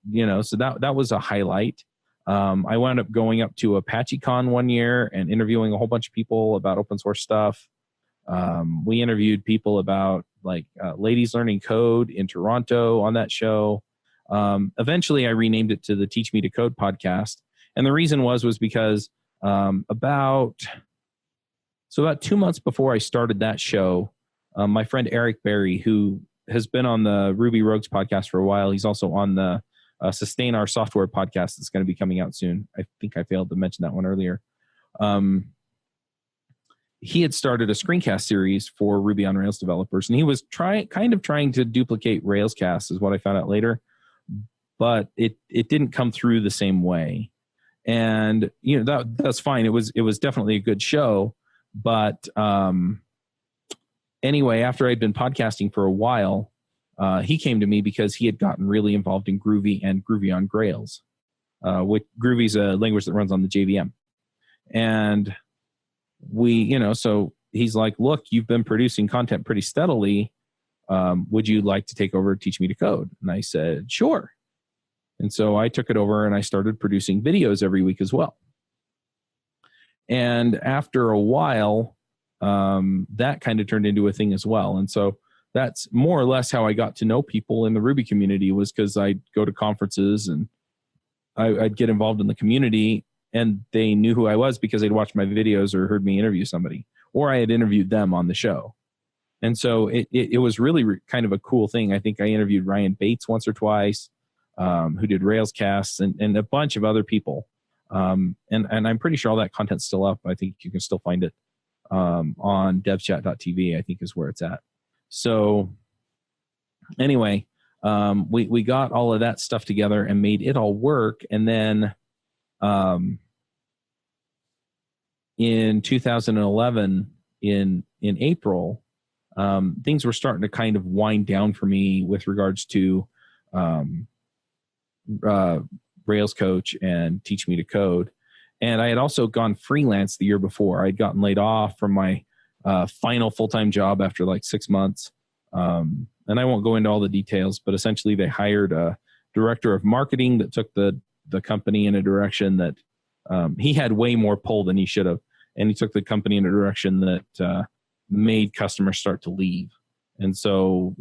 [SPEAKER 1] that was a highlight. I wound up going up to ApacheCon one year and interviewing a whole bunch of people about open source stuff. We interviewed people about Ladies Learning Code in Toronto on that show. Eventually I renamed it to the Teach Me to Code podcast. And the reason was because about 2 months before I started that show, my friend Eric Berry, who has been on the Ruby Rogues podcast for a while, he's also on the Sustain Our Software podcast that's going to be coming out soon. I think I failed to mention that one earlier. He had started a screencast series for Ruby on Rails developers, and he was trying to duplicate Railscast, is what I found out later, but it didn't come through the same way. And that's fine. It was definitely a good show, but anyway, after I'd been podcasting for a while, he came to me because he had gotten really involved in Groovy and Groovy on Grails. Which Groovy's a language that runs on the JVM. And so he's like, look, you've been producing content pretty steadily. Would you like to take over Teach Me to Code? And I said, sure. And so I took it over, and I started producing videos every week as well. And after a while, that kind of turned into a thing as well. And so that's more or less how I got to know people in the Ruby community, was because I'd go to conferences and I'd get involved in the community, and they knew who I was because they'd watched my videos or heard me interview somebody, or I had interviewed them on the show. And so it was really kind of a cool thing. I think I interviewed Ryan Bates once or twice, who did Railscasts, and a bunch of other people. And I'm pretty sure all that content's still up. I think you can still find it on devchat.tv, I think is where it's at. So anyway, we got all of that stuff together and made it all work. And then in 2011, in April, things were starting to kind of wind down for me with regards to Rails Coach and Teach Me to Code. And I had also gone freelance the year before. I'd gotten laid off from my final full-time job after 6 months. And I won't go into all the details, but essentially they hired a director of marketing that took the company in a direction that he had way more pull than he should have. And he took the company in a direction that made customers start to leave. And so,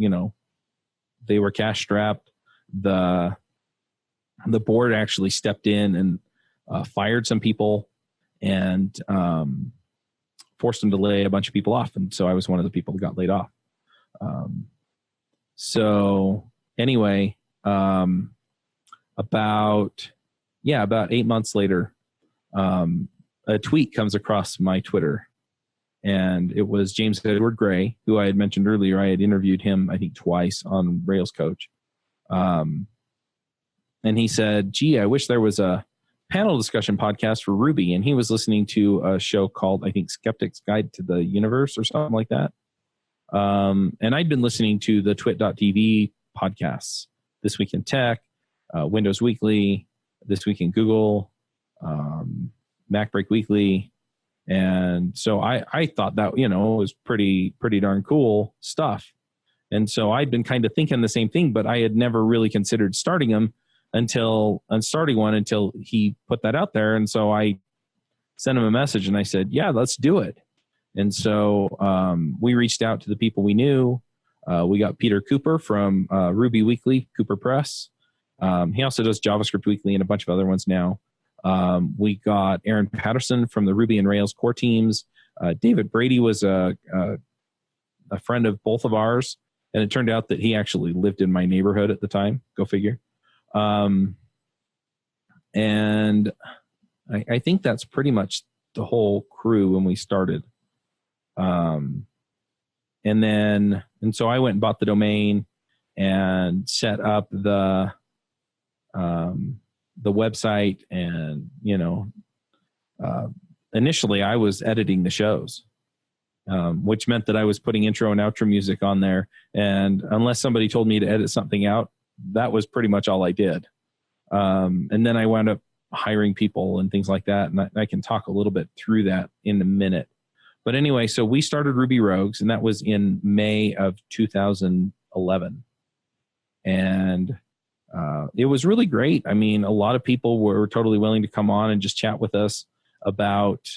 [SPEAKER 1] they were cash strapped. The board actually stepped in and fired some people and forced them to lay a bunch of people off. And so I was one of the people that got laid off. So anyway, about 8 months later, a tweet comes across my Twitter, and it was James Edward Gray, who I had mentioned earlier. I had interviewed him, I think, twice on Rails Coach. And he said, gee, I wish there was a panel discussion podcast for Ruby. And he was listening to a show called, I think, Skeptic's Guide to the Universe or something like that. And I'd been listening to the twit.tv podcasts, This Week in Tech, Windows Weekly, This Week in Google, MacBreak Weekly. And so I thought that, was pretty darn cool stuff. And so I'd been kind of thinking the same thing, but I had never really considered starting one until he put that out there. And so I sent him a message and I said, yeah, let's do it. And so we reached out to the people we knew. We got Peter Cooper from Ruby Weekly, Cooper Press. He also does JavaScript Weekly and a bunch of other ones now. We got Aaron Patterson from the Ruby and Rails core teams. David Brady was a friend of both of ours. And it turned out that he actually lived in my neighborhood at the time. Go figure. And I think that's pretty much the whole crew when we started. And so I went and bought the domain and set up the website, and initially I was editing the shows, which meant that I was putting intro and outro music on there, and unless somebody told me to edit something out, that was pretty much all I did. And then I wound up hiring people and things like that, and I can talk a little bit through that in a minute. But anyway, so we started Ruby Rogues, and that was in May of 2011. And it was really great. I mean, a lot of people were totally willing to come on and just chat with us about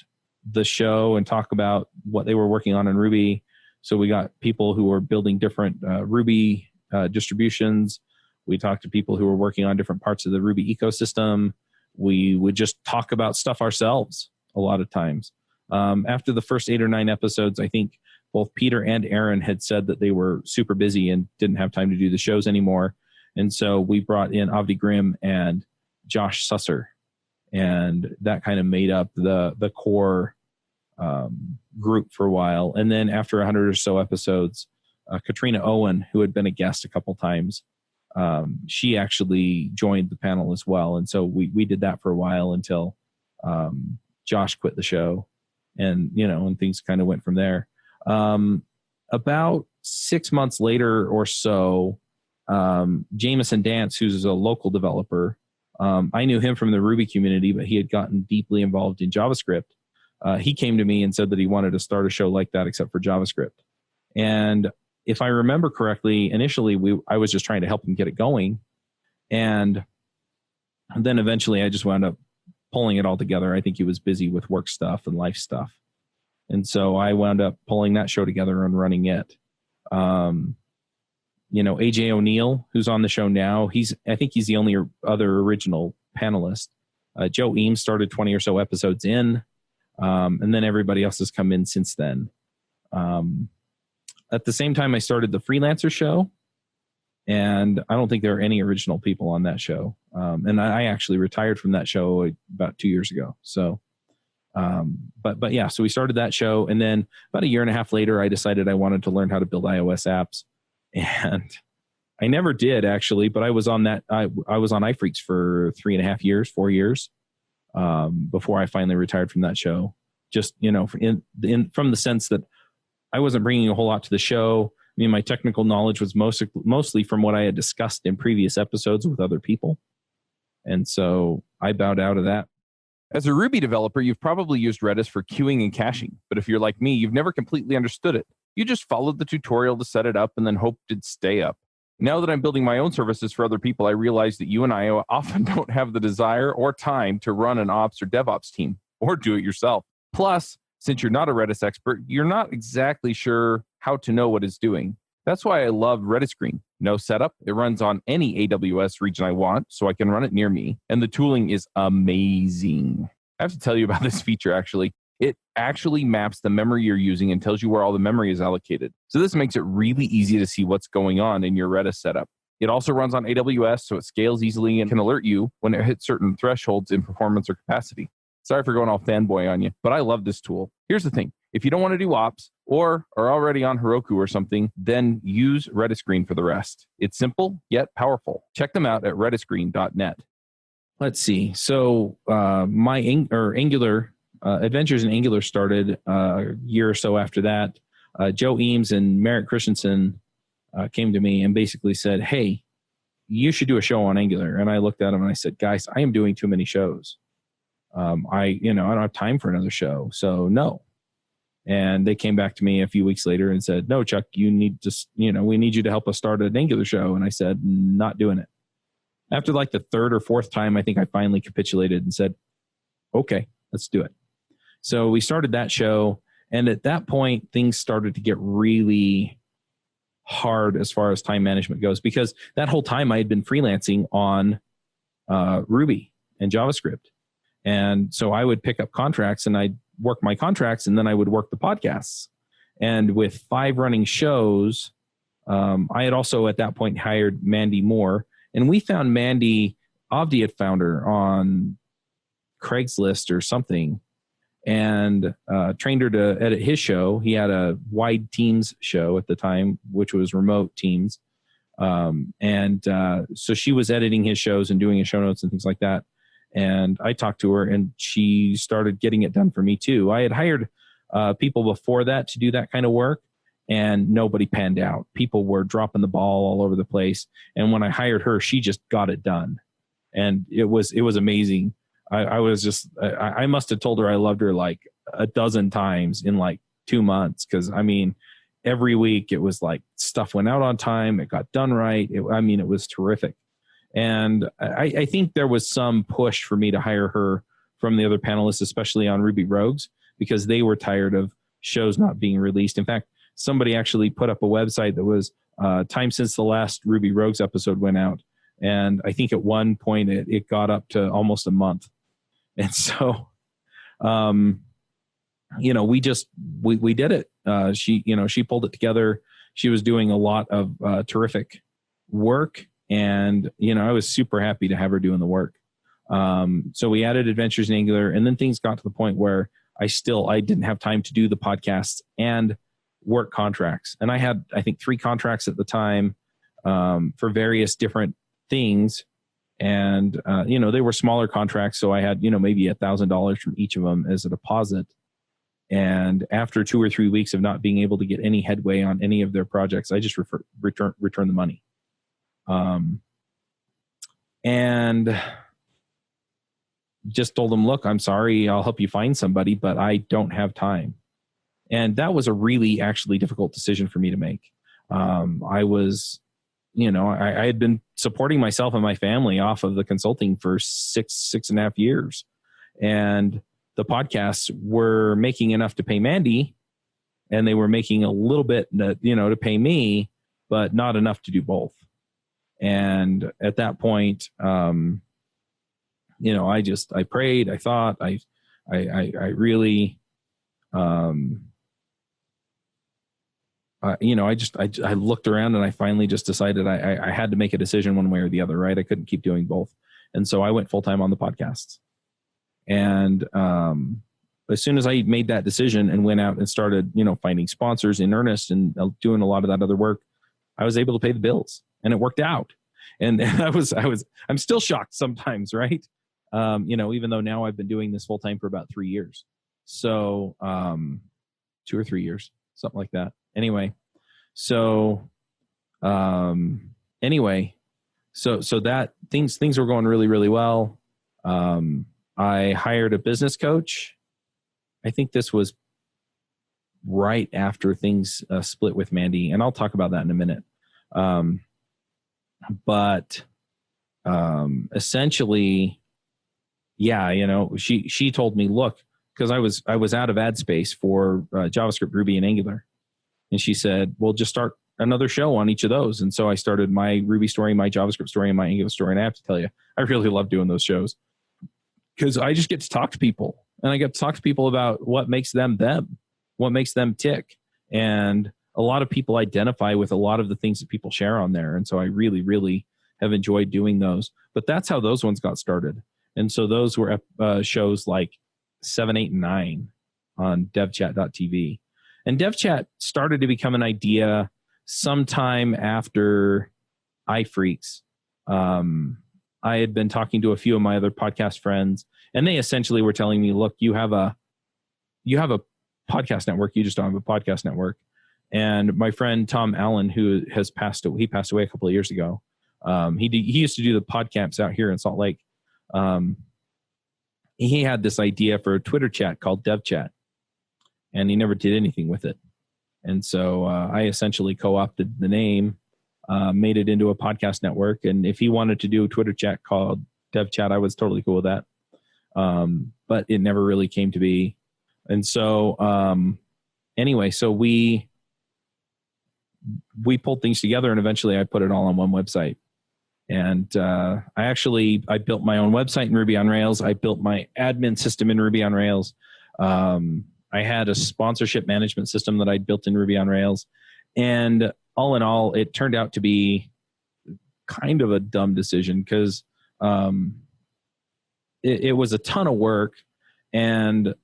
[SPEAKER 1] the show and talk about what they were working on in Ruby. So we got people who were building different Ruby distributions. We talked to people who were working on different parts of the Ruby ecosystem. We would just talk about stuff ourselves a lot of times. After the first 8 or 9 episodes, I think both Peter and Aaron had said that they were super busy and didn't have time to do the shows anymore. And so we brought in Avdi Grimm and Josh Susser, and that kind of made up the core group for a while. And then after 100 or so episodes, Katrina Owen, who had been a guest a couple times, she actually joined the panel as well. And so we did that for a while until Josh quit the show, and and things kind of went from there. About 6 months later or so, Jameson Dance, who's a local developer, I knew him from the Ruby community, but he had gotten deeply involved in JavaScript. He came to me and said that he wanted to start a show like that, except for JavaScript. And if I remember correctly, initially I was just trying to help him get it going. And then eventually I just wound up pulling it all together. I think he was busy with work stuff and life stuff. And so I wound up pulling that show together and running it. AJ O'Neill, who's on the show now, I think he's the only other original panelist. Joe Eames started 20 or so episodes in, and then everybody else has come in since then. At the same time, I started the Freelancer show, and I don't think there are any original people on that show. And I actually retired from that show about 2 years ago. So, but yeah, so we started that show, and then about 1.5 years later, I decided I wanted to learn how to build iOS apps. And I never did, actually, but I was on that. I was on iFreaks for 4 years, before I finally retired from that show. Just from the sense that I wasn't bringing a whole lot to the show. I mean, my technical knowledge was mostly from what I had discussed in previous episodes with other people, and so I bowed out of that.
[SPEAKER 2] As a Ruby developer, you've probably used Redis for queuing and caching, but if you're like me, you've never completely understood it. You just followed the tutorial to set it up and then hoped it'd stay up. Now that I'm building my own services for other people, I realize that you and I often don't have the desire or time to run an ops or DevOps team, or do it yourself. Plus, since you're not a Redis expert, you're not exactly sure how to know what it's doing. That's why I love RedisGreen. No setup. It runs on any AWS region I want, so I can run it near me. And the tooling is amazing. I have to tell you about this feature, actually. It actually maps the memory you're using and tells you where all the memory is allocated. So this makes it really easy to see what's going on in your Redis setup. It also runs on AWS, so it scales easily and can alert you when it hits certain thresholds in performance or capacity. Sorry for going all fanboy on you, but I love this tool. Here's the thing. If you don't want to do ops or are already on Heroku or something, then use RedisGreen for the rest. It's simple, yet powerful. Check them out at redisgreen.net.
[SPEAKER 1] Let's see. So my Angular adventures in Angular started a year or so after that. Joe Eames and Merritt Christensen came to me and basically said, hey, you should do a show on Angular. And I looked at them and I said, guys, I am doing too many shows. I don't have time for another show. So no. And they came back to me a few weeks later and said, no, Chuck, you need to, we need you to help us start an Angular show. And I said, not doing it. After like the third or fourth time, I think I finally capitulated and said, okay, let's do it. So we started that show. And at that point, things started to get really hard as far as time management goes, because that whole time I had been freelancing on Ruby and JavaScript. And so I would pick up contracts and I'd work my contracts, and then I would work the podcasts. And with 5 running shows, I had also at that point hired Mandy Moore. And we found Mandy Avdi had found her on Craigslist or something, and trained her to edit his show. He had a wide Teams show at the time, which was remote Teams. So she was editing his shows and doing his show notes and things like that. And I talked to her, and she started getting it done for me too. I had hired people before that to do that kind of work, and nobody panned out. People were dropping the ball all over the place. And when I hired her, she just got it done. And it was amazing. I must have told her I loved her like a dozen times in like 2 months. Cause I mean, every week it was like stuff went out on time. It got done right. It was terrific. And I think there was some push for me to hire her from the other panelists, especially on Ruby Rogues, because they were tired of shows not being released. In fact, somebody actually put up a website that was time since the last Ruby Rogues episode went out. And I think at one point it got up to almost a month. And so, we did it. She pulled it together. She was doing a lot of terrific work. And, I was super happy to have her doing the work. So we added Adventures in Angular, and then things got to the point where I didn't have time to do the podcasts and work contracts. And I had, I think, 3 contracts at the time for various different things. And, they were smaller contracts. So I had, maybe $1,000 from each of them as a deposit. And after 2 or 3 weeks of not being able to get any headway on any of their projects, I just returned the money. And just told them, look, I'm sorry, I'll help you find somebody, but I don't have time. And that was a really actually difficult decision for me to make. I was, I had been supporting myself and my family off of the consulting for 6.5 years. And the podcasts were making enough to pay Mandy, and they were making a little bit, to pay me, but not enough to do both. And at that point, I prayed, I thought, I really, I looked around, and I finally just decided I had to make a decision one way or the other, right? I couldn't keep doing both. And so I went full-time on the podcasts. And as soon as I made that decision and went out and started, finding sponsors in earnest and doing a lot of that other work, I was able to pay the bills, and it worked out. And I'm still shocked sometimes, right? Even though now I've been doing this full time for about 3 years. So 2 or 3 years, something like that. Anyway, so that things were going really, really well. I hired a business coach. I think this was right after things split with Mandy, and I'll talk about that in a minute. But essentially, she told me, look, because I was out of ad space for JavaScript, Ruby, and Angular. And she said, well, just start another show on each of those. And so I started my Ruby story, my JavaScript story, and my Angular story. And I have to tell you, I really love doing those shows because I just get to talk to people, and I get to talk to people about what makes them, what makes them tick. And a lot of people identify with a lot of the things that people share on there. And so I really, really have enjoyed doing those. But that's how those ones got started. And so those were shows like 7, 8, and 9 on devchat.tv. And devchat started to become an idea sometime after iFreaks. I had been talking to a few of my other podcast friends, and they essentially were telling me, look, you have a podcast network. You just don't have a podcast network. And my friend Tom Allen, who has passed away a couple of years ago. He used to do the podcamps out here in Salt Lake. He had this idea for a Twitter chat called devchat, and he never did anything with it. And so I essentially co-opted the name, made it into a podcast network. And if he wanted to do a Twitter chat called devchat, I was totally cool with that. But it never really came to be. And so anyway, so we pulled things together, and eventually I put it all on one website. And I built my own website in Ruby on Rails. I built my admin system in Ruby on Rails. I had a sponsorship management system that I built in Ruby on Rails. And all in all, it turned out to be kind of a dumb decision because it was a ton of work, and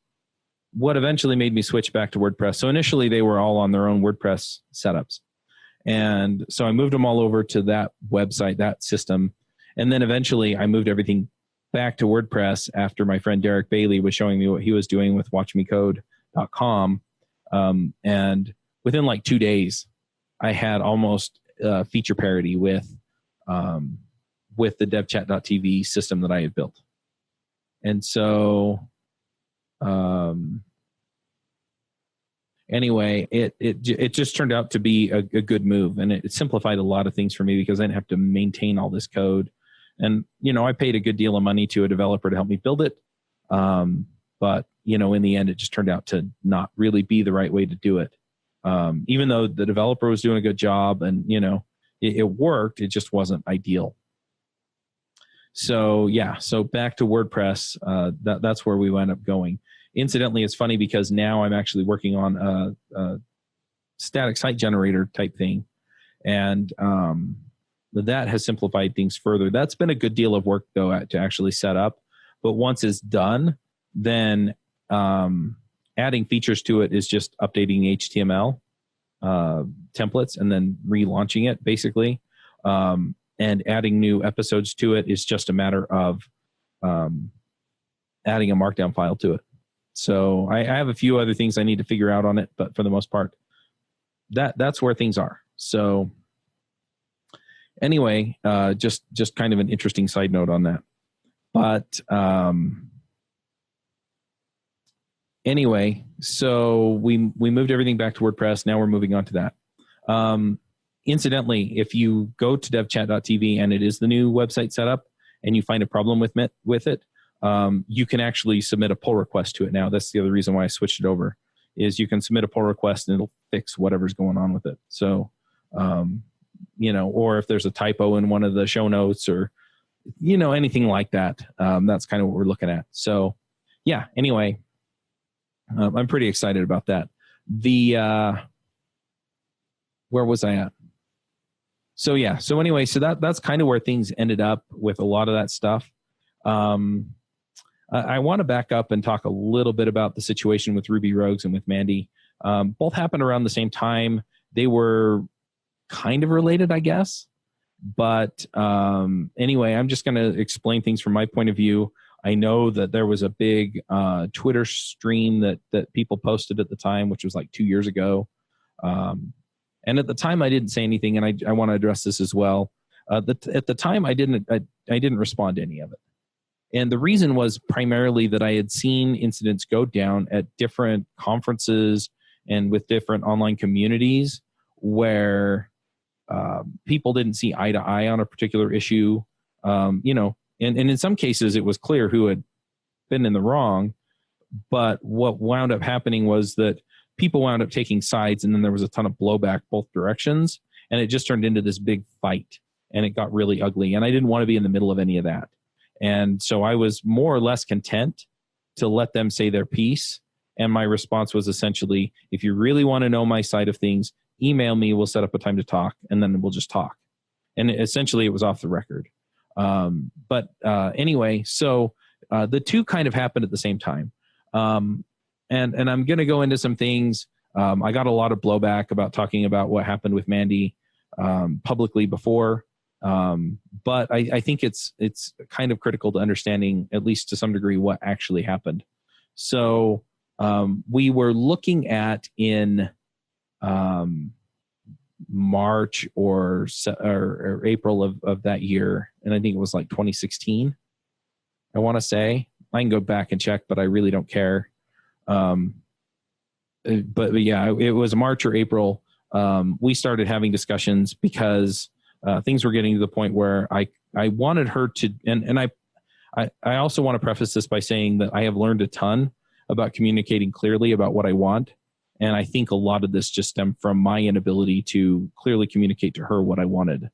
[SPEAKER 1] what eventually made me switch back to WordPress. So initially they were all on their own WordPress setups. And so I moved them all over to that website, that system. And then eventually I moved everything back to WordPress after my friend Derek Bailey was showing me what he was doing with watchmecode.com. And within like 2 days, I had almost feature parity with the devchat.tv system that I had built. And so anyway, it just turned out to be a good move, and it simplified a lot of things for me because I didn't have to maintain all this code. And, I paid a good deal of money to a developer to help me build it. But, in the end, it just turned out to not really be the right way to do it. Even though the developer was doing a good job and, it worked, it just wasn't ideal. So, so back to WordPress, that's where we wound up going. Incidentally, it's funny because now I'm actually working on a static site generator type thing. And that has simplified things further. That's been a good deal of work, though, to actually set up. But once it's done, then adding features to it is just updating the HTML templates and then relaunching it, basically. And adding new episodes to it is just a matter of adding a markdown file to it. So I have a few other things I need to figure out on it, but for the most part, that's where things are. So anyway, just kind of an interesting side note on that. But anyway, so we moved everything back to WordPress. Now we're moving on to that. Incidentally, if you go to devchat.tv and it is the new website setup and you find a problem with it, you can actually submit a pull request to it now. That's the other reason why I switched it over, is you can submit a pull request and it'll fix whatever's going on with it. So, or if there's a typo in one of the show notes or, anything like that, that's kind of what we're looking at. So, anyway, I'm pretty excited about that. Where was I at? So anyway, so that's kind of where things ended up with a lot of that stuff. I want to back up and talk a little bit about the situation with Ruby Rogues and with Mandy. Both happened around the same time. They were kind of related, I guess. But anyway, I'm just going to explain things from my point of view. I know that there was a big Twitter stream that people posted at the time, which was like 2 years ago. And at the time, I didn't say anything, and I want to address this as well. At the time, I didn't respond to any of it. And the reason was primarily that I had seen incidents go down at different conferences and with different online communities where people didn't see eye to eye on a particular issue. And in some cases, it was clear who had been in the wrong. But what wound up happening was that people wound up taking sides, and then there was a ton of blowback both directions, and it just turned into this big fight, and it got really ugly. And I didn't want to be in the middle of any of that. And so I was more or less content to let them say their piece. And my response was essentially, if you really want to know my side of things, email me, we'll set up a time to talk, and then we'll just talk. And essentially it was off the record. But anyway, so the two kind of happened at the same time. And I'm going to go into some things. I got a lot of blowback about talking about what happened with Mandy publicly before. But I think it's kind of critical to understanding, at least to some degree, what actually happened. So we were looking at in March or April of that year, and I think it was like 2016. I want to say. I can go back and check, but I really don't care. But yeah, it was March or April. We started having discussions because things were getting to the point where I wanted her to, and I also want to preface this by saying that I have learned a ton about communicating clearly about what I want. And I think a lot of this just stemmed from my inability to clearly communicate to her what I wanted.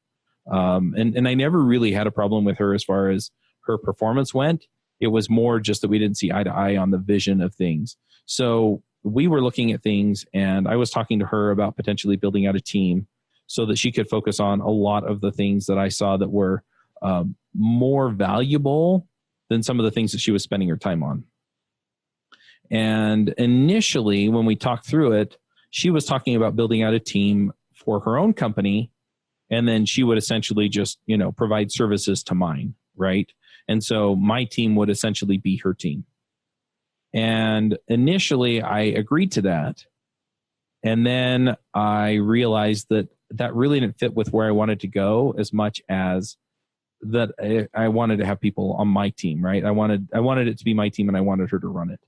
[SPEAKER 1] And I never really had a problem with her as far as her performance went. It was more just that we didn't see eye to eye on the vision of things. So we were looking at things, and I was talking to her about potentially building out a team so that she could focus on a lot of the things that I saw that were more valuable than some of the things that she was spending her time on. And initially, when we talked through it, she was talking about building out a team for her own company, and then she would essentially just, provide services to mine, right? And so my team would essentially be her team. And initially, I agreed to that. And then I realized that that really didn't fit with where I wanted to go as much as that I wanted to have people on my team, right? I wanted it to be my team, and I wanted her to run it.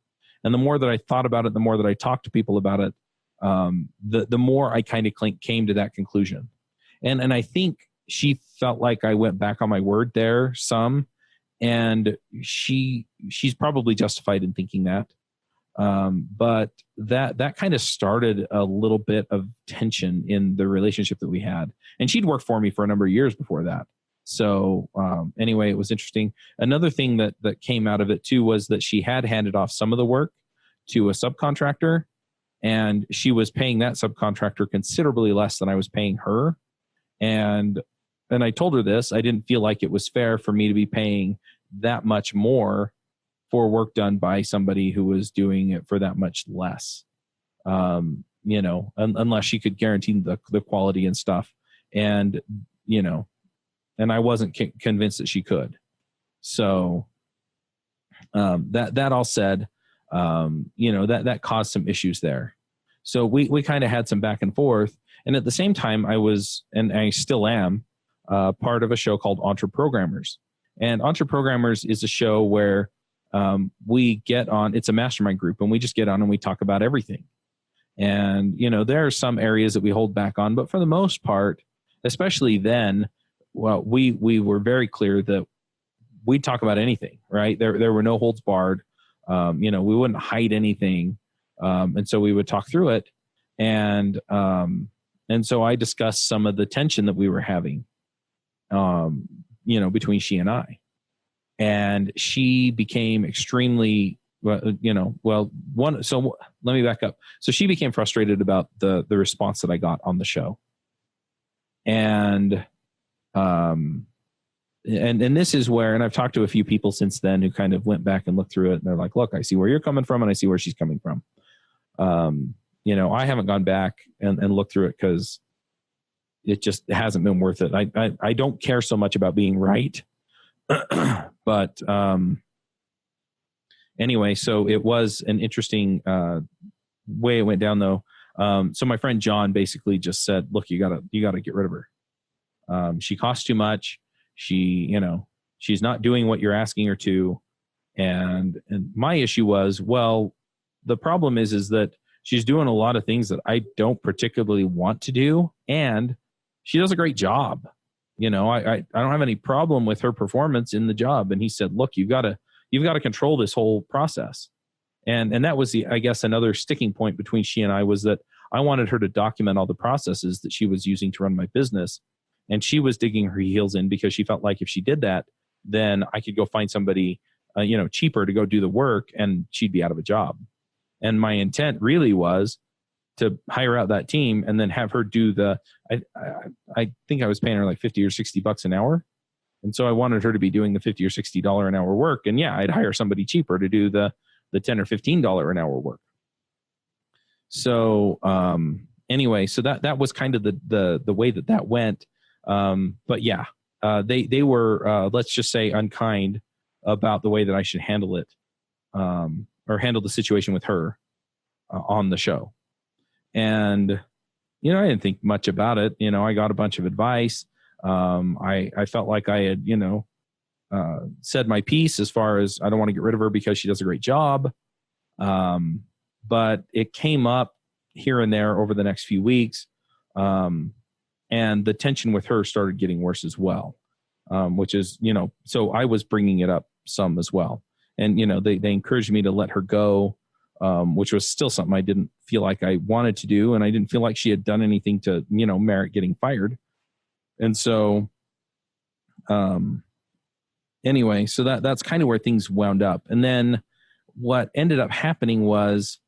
[SPEAKER 1] And the more that I thought about it, the more that I talked to people about it, the more I kind of came to that conclusion. And I think she felt like I went back on my word there some, and she's probably justified in thinking that. But that kind of started a little bit of tension in the relationship that we had. And she'd worked for me for a number of years before that. So anyway, it was interesting. Another thing that came out of it too was that she had handed off some of the work to a subcontractor, and she was paying that subcontractor considerably less than I was paying her. And I told her this. I didn't feel like it was fair for me to be paying that much more for work done by somebody who was doing it for that much less, unless she could guarantee the quality and stuff. And, and I wasn't convinced that she could. So that all said, that caused some issues there. So we kind of had some back and forth. And at the same time, I was, and I still am, part of a show called Entreprogrammers. And Entreprogrammers is a show where we get on, it's a mastermind group, and we just get on and we talk about everything. And, there are some areas that we hold back on, but for the most part, especially then, well, we were very clear that we'd talk about anything, right? There were no holds barred. We wouldn't hide anything. And so we would talk through it. And so I discussed some of the tension that we were having, between she and I. And she became extremely, so let me back up. So she became frustrated about the response that I got on the show. And this is where, and I've talked to a few people since then who kind of went back and looked through it, and they're like, look, I see where you're coming from, and I see where she's coming from. I haven't gone back and looked through it because it just hasn't been worth it. I don't care so much about being right. But anyway, so it was an interesting way it went down, though. So my friend John basically just said, look, you gotta get rid of her. She costs too much. She's not doing what you're asking her to. And my issue was, well, the problem is that she's doing a lot of things that I don't particularly want to do, and she does a great job. I don't have any problem with her performance in the job. And he said, look, you've got to control this whole process. And that was I guess another sticking point between she and I was that I wanted her to document all the processes that she was using to run my business. And she was digging her heels in because she felt like if she did that, then I could go find somebody, cheaper to go do the work, and she'd be out of a job. And my intent really was to hire out that team and then have her do I think I was paying her like $50 or $60 an hour. And so I wanted her to be doing the $50 or $60 an hour work. And yeah, I'd hire somebody cheaper to do the $10 or $15 an hour work. So anyway, so that was kind of the way that went. But yeah, they were, let's just say, unkind about the way that I should handle it, or handle the situation with her on the show. And, I didn't think much about it. I got a bunch of advice. I felt like I had, said my piece as far as I don't want to get rid of her because she does a great job. But it came up here and there over the next few weeks. And the tension with her started getting worse as well, which is, so I was bringing it up some as well. And, they encouraged me to let her go, which was still something I didn't feel like I wanted to do. And I didn't feel like she had done anything to, merit getting fired. And so, anyway, so that's kind of where things wound up. And then what ended up happening was,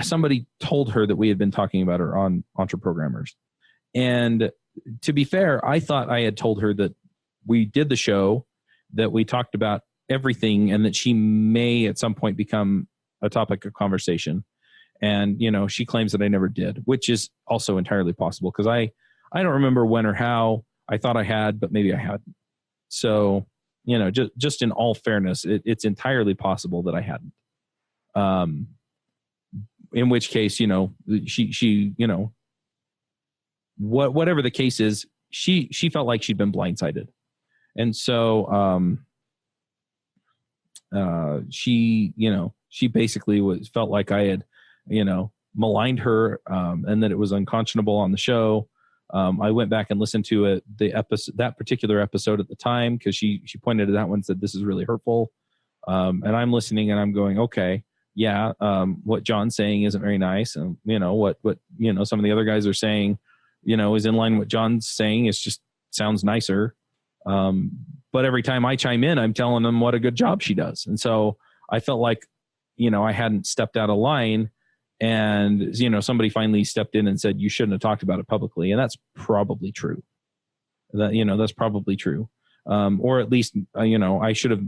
[SPEAKER 1] somebody told her that we had been talking about her on Entreprogrammers. And to be fair, I thought I had told her that we did the show, that we talked about everything, and that she may at some point become a topic of conversation. And, she claims that I never did, which is also entirely possible because I don't remember when or how. I thought I had, but maybe I hadn't. So, just in all fairness, it's entirely possible that I hadn't. In which case, she whatever the case is, she felt like she'd been blindsided. And so, she basically felt like I had, maligned her, and that it was unconscionable on the show. I went back and listened to that particular episode at the time, because she pointed to that one and said, this is really hurtful. And I'm listening and I'm going, okay, yeah, what John's saying isn't very nice. And, what some of the other guys are saying, is in line with what John's saying. It's just sounds nicer. But every time I chime in, I'm telling them what a good job she does. And so I felt like, I hadn't stepped out of line, and, somebody finally stepped in and said, you shouldn't have talked about it publicly. And that's probably true. That's probably true. Or at least, I should have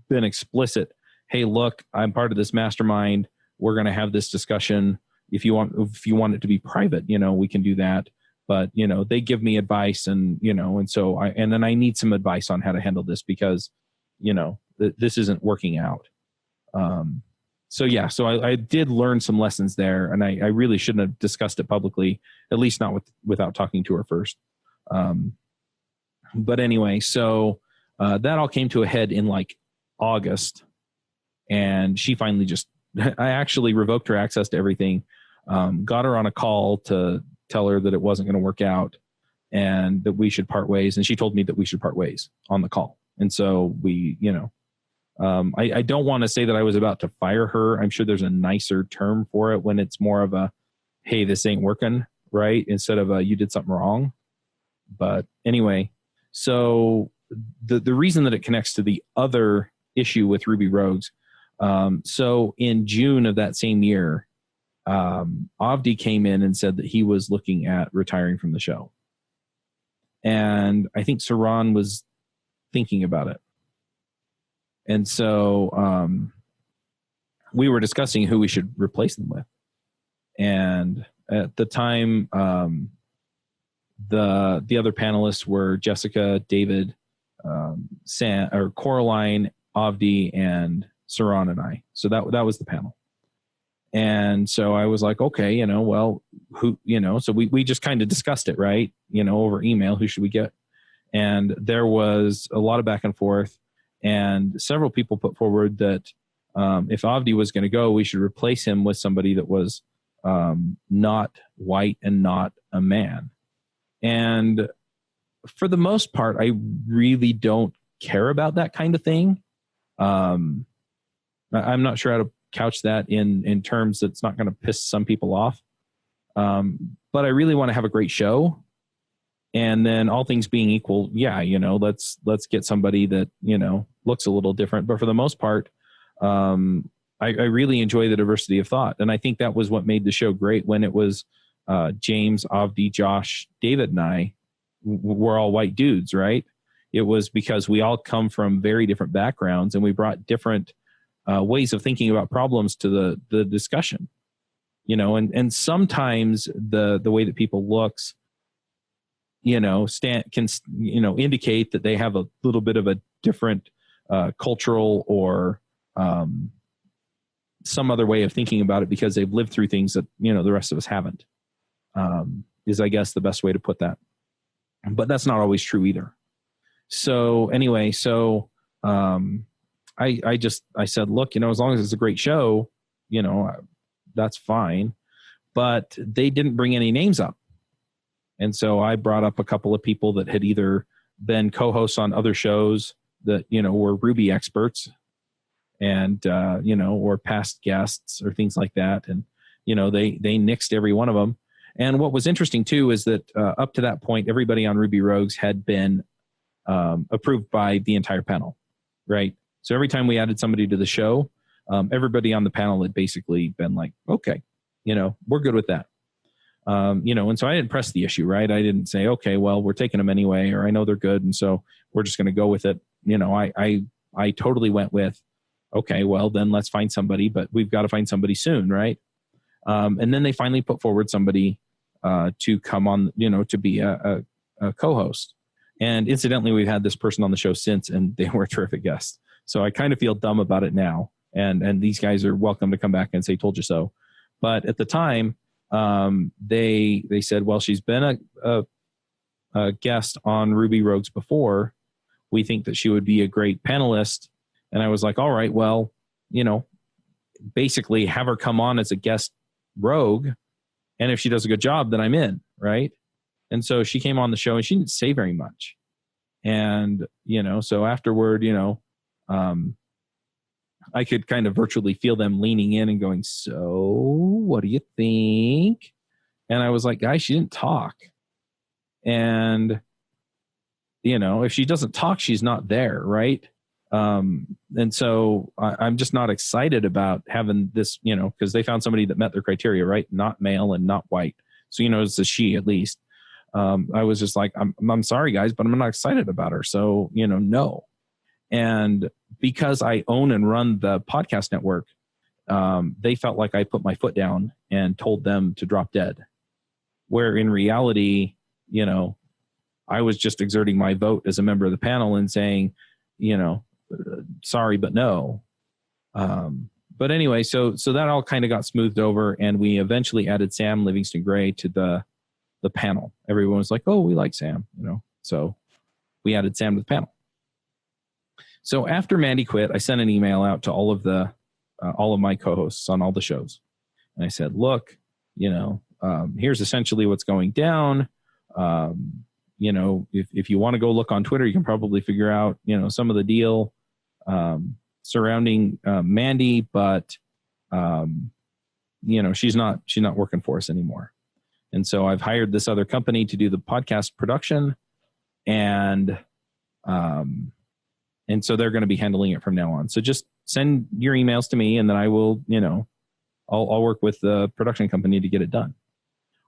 [SPEAKER 1] been explicit. Hey, look, I'm part of this mastermind. We're going to have this discussion. If you want it to be private, we can do that. But, they give me advice, and, and so then I need some advice on how to handle this, because, this isn't working out. So I did learn some lessons there, and I really shouldn't have discussed it publicly, at least not without talking to her first. But anyway, so that all came to a head in like August, and she finally I actually revoked her access to everything, got her on a call to tell her that it wasn't going to work out and that we should part ways. And she told me that we should part ways on the call. And so we, I don't want to say that I was about to fire her. I'm sure there's a nicer term for it when it's more of a, hey, this ain't working, right? Instead of you did something wrong. But anyway, so the reason that it connects to the other issue with Ruby Rogues. So in June of that same year, Avdi came in and said that he was looking at retiring from the show. And I think Saran was thinking about it. And so we were discussing who we should replace them with. And at the time, the other panelists were Jessica, David, Coraline, Avdi, and Saran and I. So that was the panel. And so I was like, okay, well, who, so we just kind of discussed it, right? Over email, who should we get? And there was a lot of back and forth, and several people put forward that if Avdi was going to go, we should replace him with somebody that was not white and not a man. And for the most part, I really don't care about that kind of thing. I'm not sure how to couch that in terms that's not going to piss some people off. But I really want to have a great show. And then all things being equal, yeah, let's get somebody that, looks a little different. But for the most part, I really enjoy the diversity of thought. And I think that was what made the show great when it was James, Avdi, Josh, David, and I were all white dudes, right? It was because we all come from very different backgrounds, and we brought different ways of thinking about problems to the discussion, and sometimes the way that people looks, can indicate that they have a little bit of a different cultural or some other way of thinking about it because they've lived through things that, the rest of us haven't, is I guess the best way to put that. But that's not always true either. So anyway, I said, look, as long as it's a great show, that's fine. But they didn't bring any names up. And so I brought up a couple of people that had either been co-hosts on other shows that, were Ruby experts and, or past guests or things like that. And, they nixed every one of them. And what was interesting too, is that up to that point, everybody on Ruby Rogues had been approved by the entire panel, right? So every time we added somebody to the show, everybody on the panel had basically been like, okay, we're good with that. And so I didn't press the issue, right? I didn't say, okay, well, we're taking them anyway, or I know they're good, and so we're just going to go with it. I totally went with, okay, well, then let's find somebody, but we've got to find somebody soon, right? And then they finally put forward somebody to come on, to be a co-host. And incidentally, we've had this person on the show since, and they were a terrific guest. So I kind of feel dumb about it now. And these guys are welcome to come back and say, told you so. But at the time, they said, well, she's been a guest on Ruby Rogues before. We think that she would be a great panelist. And I was like, all right, well, basically have her come on as a guest rogue. And if she does a good job, then I'm in, right? And so she came on the show and she didn't say very much. And, so afterward, I could kind of virtually feel them leaning in and going, so what do you think? And I was like, guys, she didn't talk. And, if she doesn't talk, she's not there, right? And so I'm just not excited about having this, because they found somebody that met their criteria, right? Not male and not white. So, it's a she at least. I was just like, I'm sorry, guys, but I'm not excited about her. So, no. And because I own and run the podcast network, they felt like I put my foot down and told them to drop dead. Where in reality, I was just exerting my vote as a member of the panel and saying, sorry, but no. But anyway, so that all kind of got smoothed over, and we eventually added Sam Livingston Gray to the panel. Everyone was like, oh, we like Sam, so we added Sam to the panel. So after Mandy quit, I sent an email out to all of my co-hosts on all the shows. And I said, look, here's essentially what's going down. If you want to go look on Twitter, you can probably figure out, some of the deal surrounding Mandy, but, she's not working for us anymore. And so I've hired this other company to do the podcast production, and so they're going to be handling it from now on. So just send your emails to me, and then I will, I'll work with the production company to get it done.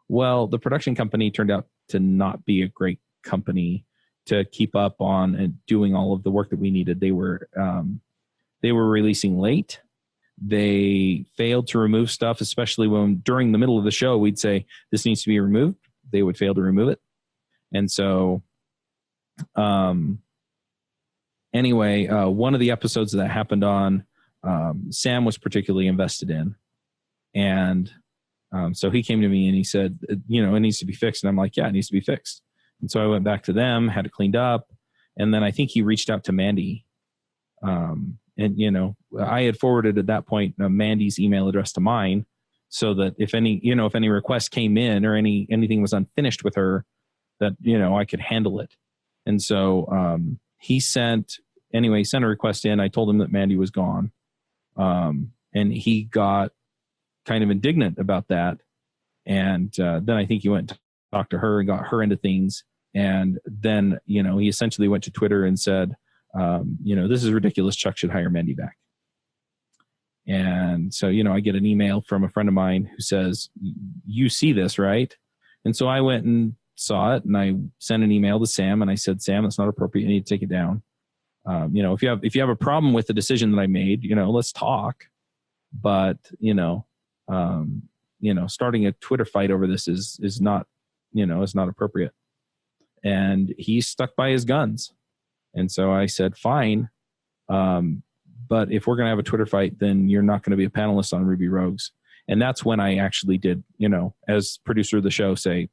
[SPEAKER 1] Well, the production company turned out to not be a great company to keep up on and doing all of the work that we needed. They were releasing late. They failed to remove stuff, especially when during the middle of the show, we'd say, this needs to be removed. They would fail to remove it. And so, anyway, one of the episodes that happened on, Sam was particularly invested in. And so he came to me and he said, it needs to be fixed. And I'm like, yeah, it needs to be fixed. And so I went back to them, had it cleaned up. And then I think he reached out to Mandy. And, I had forwarded at that point Mandy's email address to mine, so that if any requests came in or anything was unfinished with her, that, I could handle it. And so he sent a request in. I told him that Mandy was gone. And he got kind of indignant about that. And then I think he went to talk to her and got her into things. And then, he essentially went to Twitter and said, this is ridiculous. Chuck should hire Mandy back. And so, I get an email from a friend of mine who says, you see this, right? And so I went and saw it, and I sent an email to Sam, and I said, Sam, that's not appropriate. You need to take it down. If you have a problem with the decision that I made, let's talk. But, starting a Twitter fight over this is not, is not appropriate. And he stuck by his guns. And so I said, fine. But if we're going to have a Twitter fight, then you're not going to be a panelist on Ruby Rogues. And that's when I actually did, as producer of the show, say,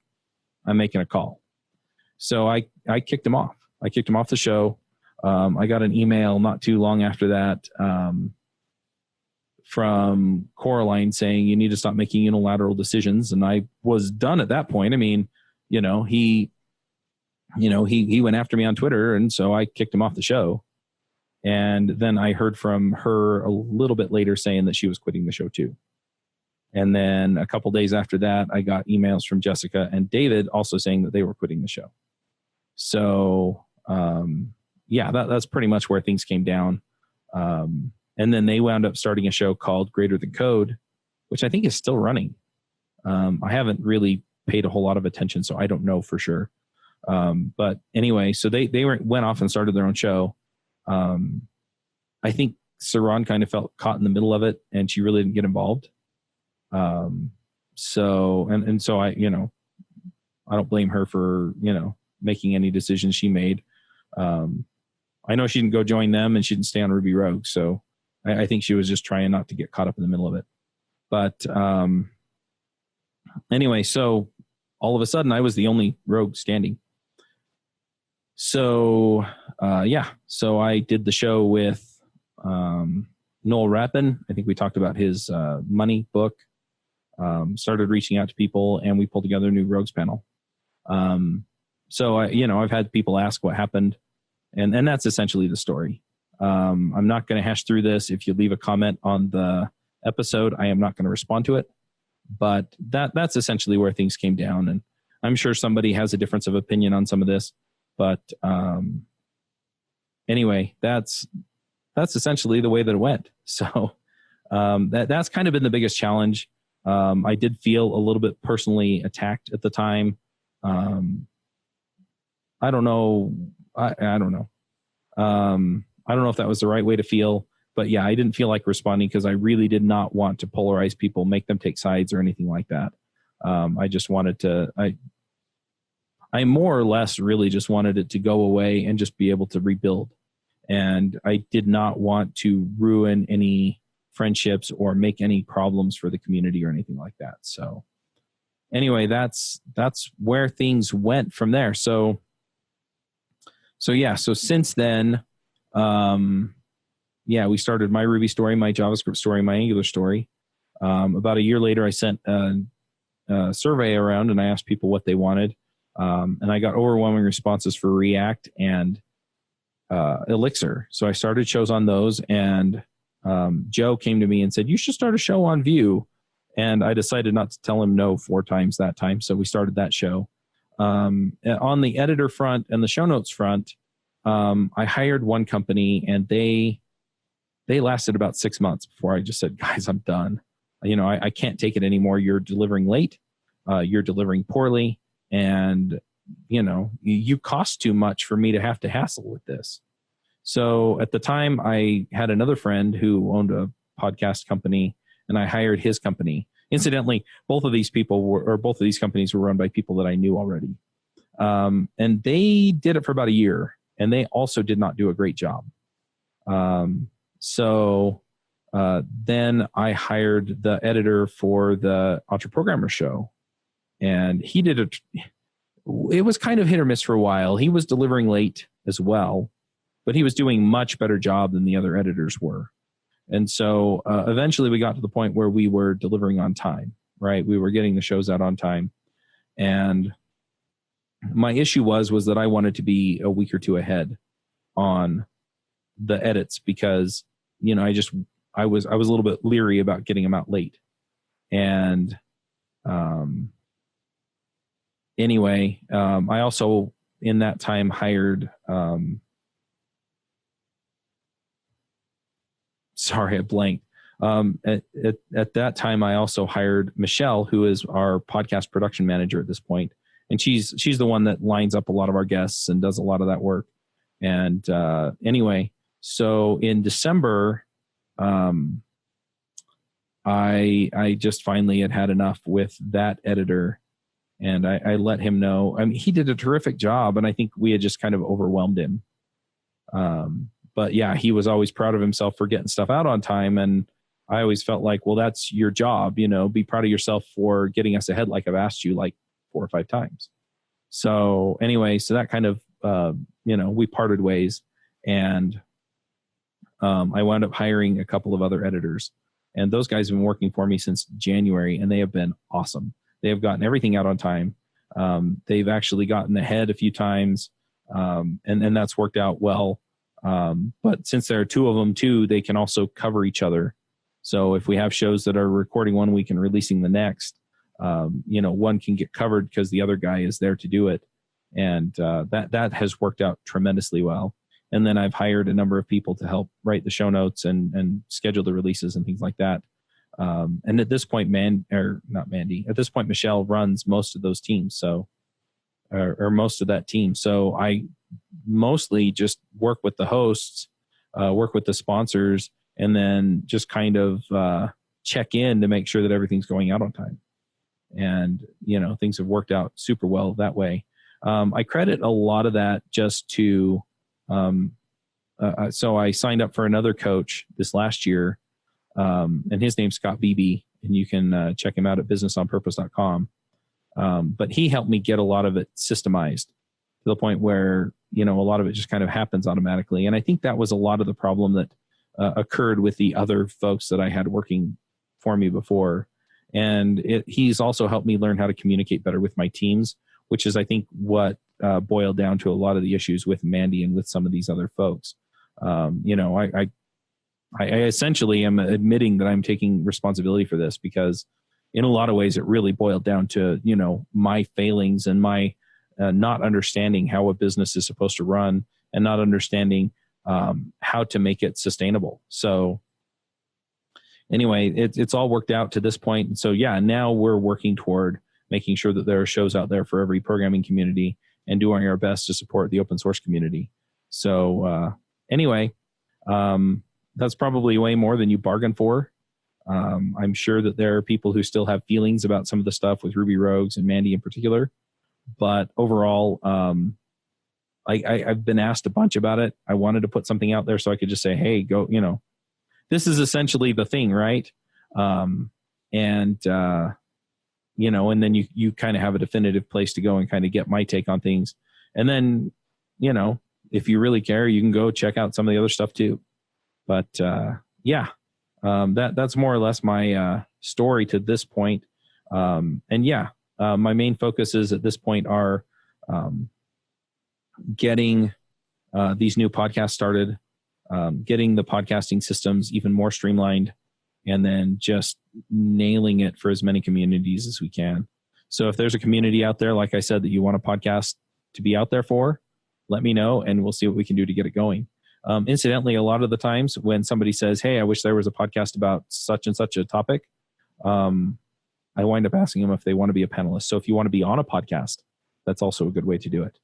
[SPEAKER 1] I'm making a call. So I kicked him off. I kicked him off the show. I got an email not too long after that from Coraline saying, you need to stop making unilateral decisions. And I was done at that point. I mean, he went after me on Twitter, and so I kicked him off the show. And then I heard from her a little bit later saying that she was quitting the show too. And then a couple days after that, I got emails from Jessica and David also saying that they were quitting the show. So, that's pretty much where things came down. And then they wound up starting a show called Greater Than Code, which I think is still running. I haven't really paid a whole lot of attention, so I don't know for sure. But anyway, so they went off and started their own show. I think Saran kind of felt caught in the middle of it, and she really didn't get involved. So I, I don't blame her for, making any decisions she made. I know she didn't go join them, and she didn't stay on Ruby Rogue. So I think she was just trying not to get caught up in the middle of it. But anyway, so all of a sudden I was the only Rogue standing. So so I did the show with Noel Rappin. I think we talked about his money book. Started reaching out to people, and we pulled together a new Rogues panel. So I've had people ask what happened, and that's essentially the story. I'm not going to hash through this. If you leave a comment on the episode, I am not going to respond to it. But that's essentially where things came down, and I'm sure somebody has a difference of opinion on some of this. But anyway, that's essentially the way that it went. So that's kind of been the biggest challenge. I did feel a little bit personally attacked at the time. I don't know. I don't know. I don't know if that was the right way to feel, but yeah, I didn't feel like responding because I really did not want to polarize people, make them take sides or anything like that. I just wanted to, I more or less really just wanted it to go away and just be able to rebuild. And I did not want to ruin any friendships or make any problems for the community or anything like that. So anyway, that's where things went from there. So since then, we started my Ruby story, my JavaScript story, my Angular story. About a year later, I sent a survey around and I asked people what they wanted. And I got overwhelming responses for React and Elixir. So I started shows on those, and Joe came to me and said, you should start a show on Vue. And I decided not to tell him no 4 times that time. So we started that show. On the editor front and the show notes front, I hired one company, and they lasted about 6 months before I just said, guys, I'm done. I can't take it anymore. You're delivering late. You're delivering poorly. And, you cost too much for me to have to hassle with this. So at the time, I had another friend who owned a podcast company, and I hired his company. Incidentally, both of these companies were run by people that I knew already. And they did it for about a year, and they also did not do a great job. So then I hired the editor for the Entre Programmer show, and he did it. It was kind of hit or miss for a while. He was delivering late as well, but he was doing much better job than the other editors were. And so eventually we got to the point where we were delivering on time, right? We were getting the shows out on time. And my issue was that I wanted to be a week or two ahead on the edits because, I was a little bit leery about getting them out late. And anyway, I also in that time hired, sorry, I blanked. At that time, I also hired Michelle, who is our podcast production manager at this point. And she's the one that lines up a lot of our guests and does a lot of that work. And anyway, so in December, I just finally had enough with that editor, and I let him know. I mean, he did a terrific job, and I think we had just kind of overwhelmed him. But yeah, he was always proud of himself for getting stuff out on time. And I always felt like, well, that's your job, be proud of yourself for getting us ahead. Like I've asked you like 4 or 5 times. So anyway, so that kind of, we parted ways, and I wound up hiring a couple of other editors, and those guys have been working for me since January, and they have been awesome. They have gotten everything out on time. They've actually gotten ahead a few times, and that's worked out well. But since there are 2 of them too, they can also cover each other. So if we have shows that are recording one week and releasing the next, one can get covered because the other guy is there to do it. And that has worked out tremendously well. And then I've hired a number of people to help write the show notes and schedule the releases and things like that. And at this point, at this point, Michelle runs most of those teams. So, or most of that team. So I mostly just work with the hosts, work with the sponsors, and then just kind of check in to make sure that everything's going out on time. And, things have worked out super well that way. I credit a lot of that just to, so I signed up for another coach this last year, and his name's Scott Beebe, and you can check him out at businessonpurpose.com. But he helped me get a lot of it systemized to the point where, a lot of it just kind of happens automatically. And I think that was a lot of the problem that occurred with the other folks that I had working for me before. And he's also helped me learn how to communicate better with my teams, which is, I think, what boiled down to a lot of the issues with Mandy and with some of these other folks. I essentially am admitting that I'm taking responsibility for this, because in a lot of ways it really boiled down to, my failings and my not understanding how a business is supposed to run, and not understanding how to make it sustainable. So anyway, it's all worked out to this point. And so, now we're working toward making sure that there are shows out there for every programming community and doing our best to support the open source community. So anyway, that's probably way more than you bargained for. I'm sure that there are people who still have feelings about some of the stuff with Ruby Rogues and Mandy in particular. But overall, I've been asked a bunch about it. I wanted to put something out there so I could just say, hey, go, this is essentially the thing, right? And then you kind of have a definitive place to go and kind of get my take on things. And then, if you really care, you can go check out some of the other stuff too. But that's more or less my story to this point. My main focuses at this point are getting these new podcasts started, getting the podcasting systems even more streamlined, and then just nailing it for as many communities as we can. So if there's a community out there, like I said, that you want a podcast to be out there for, let me know, and we'll see what we can do to get it going. Incidentally, a lot of the times when somebody says, hey, I wish there was a podcast about such and such a topic, I wind up asking them if they want to be a panelist. So if you want to be on a podcast, that's also a good way to do it.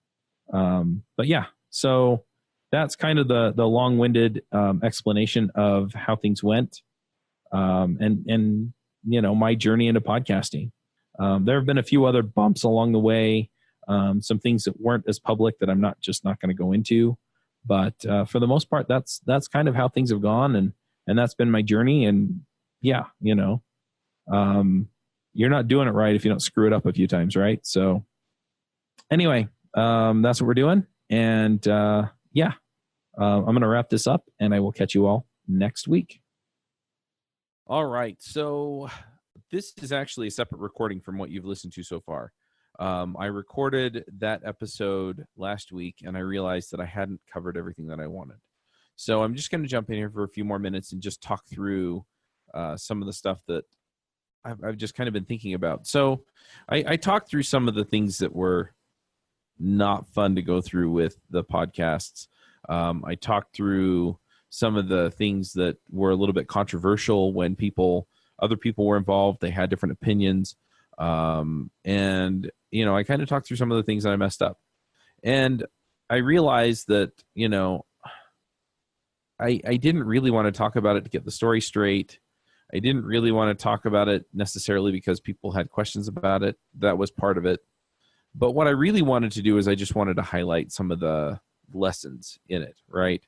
[SPEAKER 1] So that's kind of the long-winded explanation of how things went, and my journey into podcasting. There have been a few other bumps along the way, some things that weren't as public that I'm not going to go into. But for the most part, that's kind of how things have gone, and that's been my journey. And you're not doing it right if you don't screw it up a few times, right? So anyway, that's what we're doing. And I'm going to wrap this up, and I will catch you all next week.
[SPEAKER 2] All right. So this is actually a separate recording from what you've listened to so far. I recorded that episode last week, and I realized that I hadn't covered everything that I wanted. So I'm just going to jump in here for a few more minutes and just talk through some of the stuff that I've just kind of been thinking about. So I talked through some of the things that were not fun to go through with the podcasts. I talked through some of the things that were a little bit controversial when other people were involved. They had different opinions. I kind of talked through some of the things that I messed up. And I realized that, I didn't really want to talk about it to get the story straight. I didn't really want to talk about it necessarily because people had questions about it. That was part of it. But what I really wanted to do is I just wanted to highlight some of the lessons in it, right?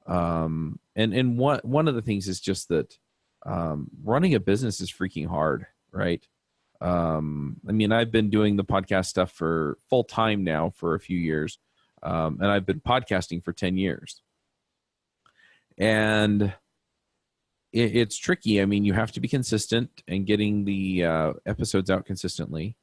[SPEAKER 2] And one of the things is just that running a business is freaking hard, right? I've been doing the podcast stuff for full time now for a few years, and I've been podcasting for 10 years. And it's tricky. You have to be consistent and getting the episodes out consistently.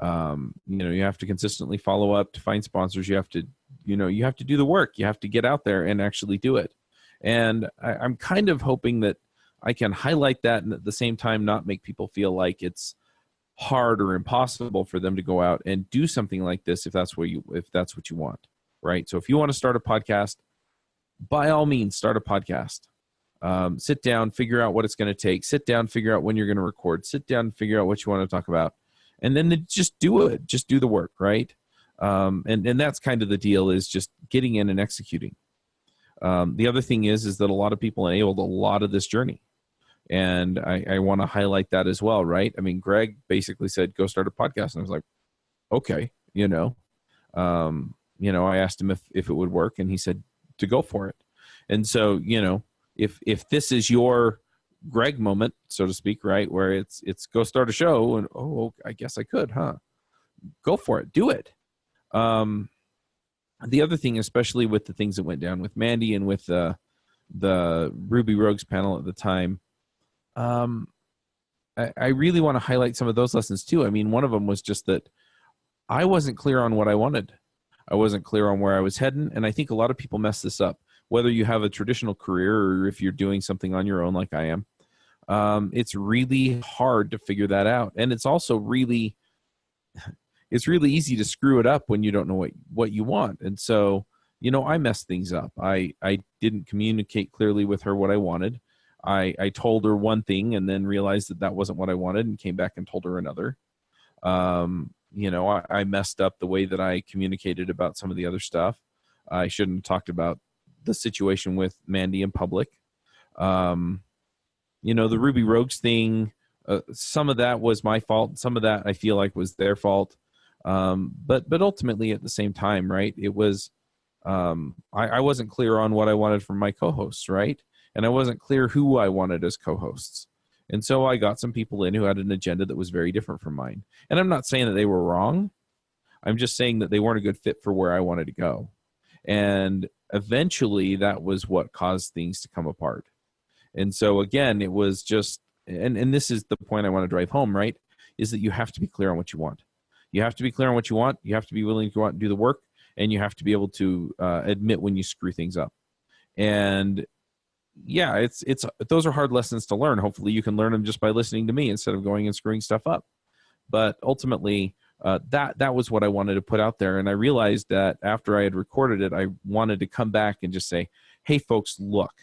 [SPEAKER 2] You have to consistently follow up to find sponsors. You have to do the work. You have to get out there and actually do it. And I'm kind of hoping that I can highlight that and at the same time not make people feel like it's hard or impossible for them to go out and do something like this if that's what you want, right? So if you want to start a podcast, by all means, start a podcast.
[SPEAKER 1] Sit down, figure out what it's going to take. Sit down, figure out when you're going to record. Sit down, figure out what you want to talk about, and then just do it. Just do the work, right? And that's kind of the deal, is just getting in and executing. The other thing is that a lot of people enabled a lot of this journey. And I want to highlight that as well, right? I mean, Greg basically said, go start a podcast. And I was like, okay, I asked him if it would work, and he said to go for it. And so, if this is your Greg moment, so to speak, right, where it's go start a show, and I guess I could, huh? Go for it, do it. The other thing, especially with the things that went down with Mandy and with the Ruby Rogues panel at the time, I really want to highlight some of those lessons too. I mean, one of them was just that I wasn't clear on what I wanted. I wasn't clear on where I was heading, and I think a lot of people mess this up. Whether you have a traditional career or if you're doing something on your own like I am, it's really hard to figure that out. And it's also it's really easy to screw it up when you don't know what you want. And so, I messed things up. I didn't communicate clearly with her what I wanted. I told her one thing and then realized that wasn't what I wanted, and came back and told her another. I messed up the way that I communicated about some of the other stuff. I shouldn't have talked about the situation with Mandy in public. The Ruby Rogues thing, some of that was my fault. Some of that I feel like was their fault. But ultimately at the same time, right, it was, I wasn't clear on what I wanted from my co-hosts, right? And I wasn't clear who I wanted as co-hosts. And so I got some people in who had an agenda that was very different from mine. And I'm not saying that they were wrong. I'm just saying that they weren't a good fit for where I wanted to go. And eventually that was what caused things to come apart. And so again, it was just, and this is the point I want to drive home, right, is that you have to be clear on what you want. You have to be clear on what you want. You have to be willing to go out and do the work, and you have to be able to admit when you screw things up. And yeah, it's those are hard lessons to learn. Hopefully you can learn them just by listening to me instead of going and screwing stuff up. But ultimately, that was what I wanted to put out there. And I realized that after I had recorded it, I wanted to come back and just say, hey, folks, look,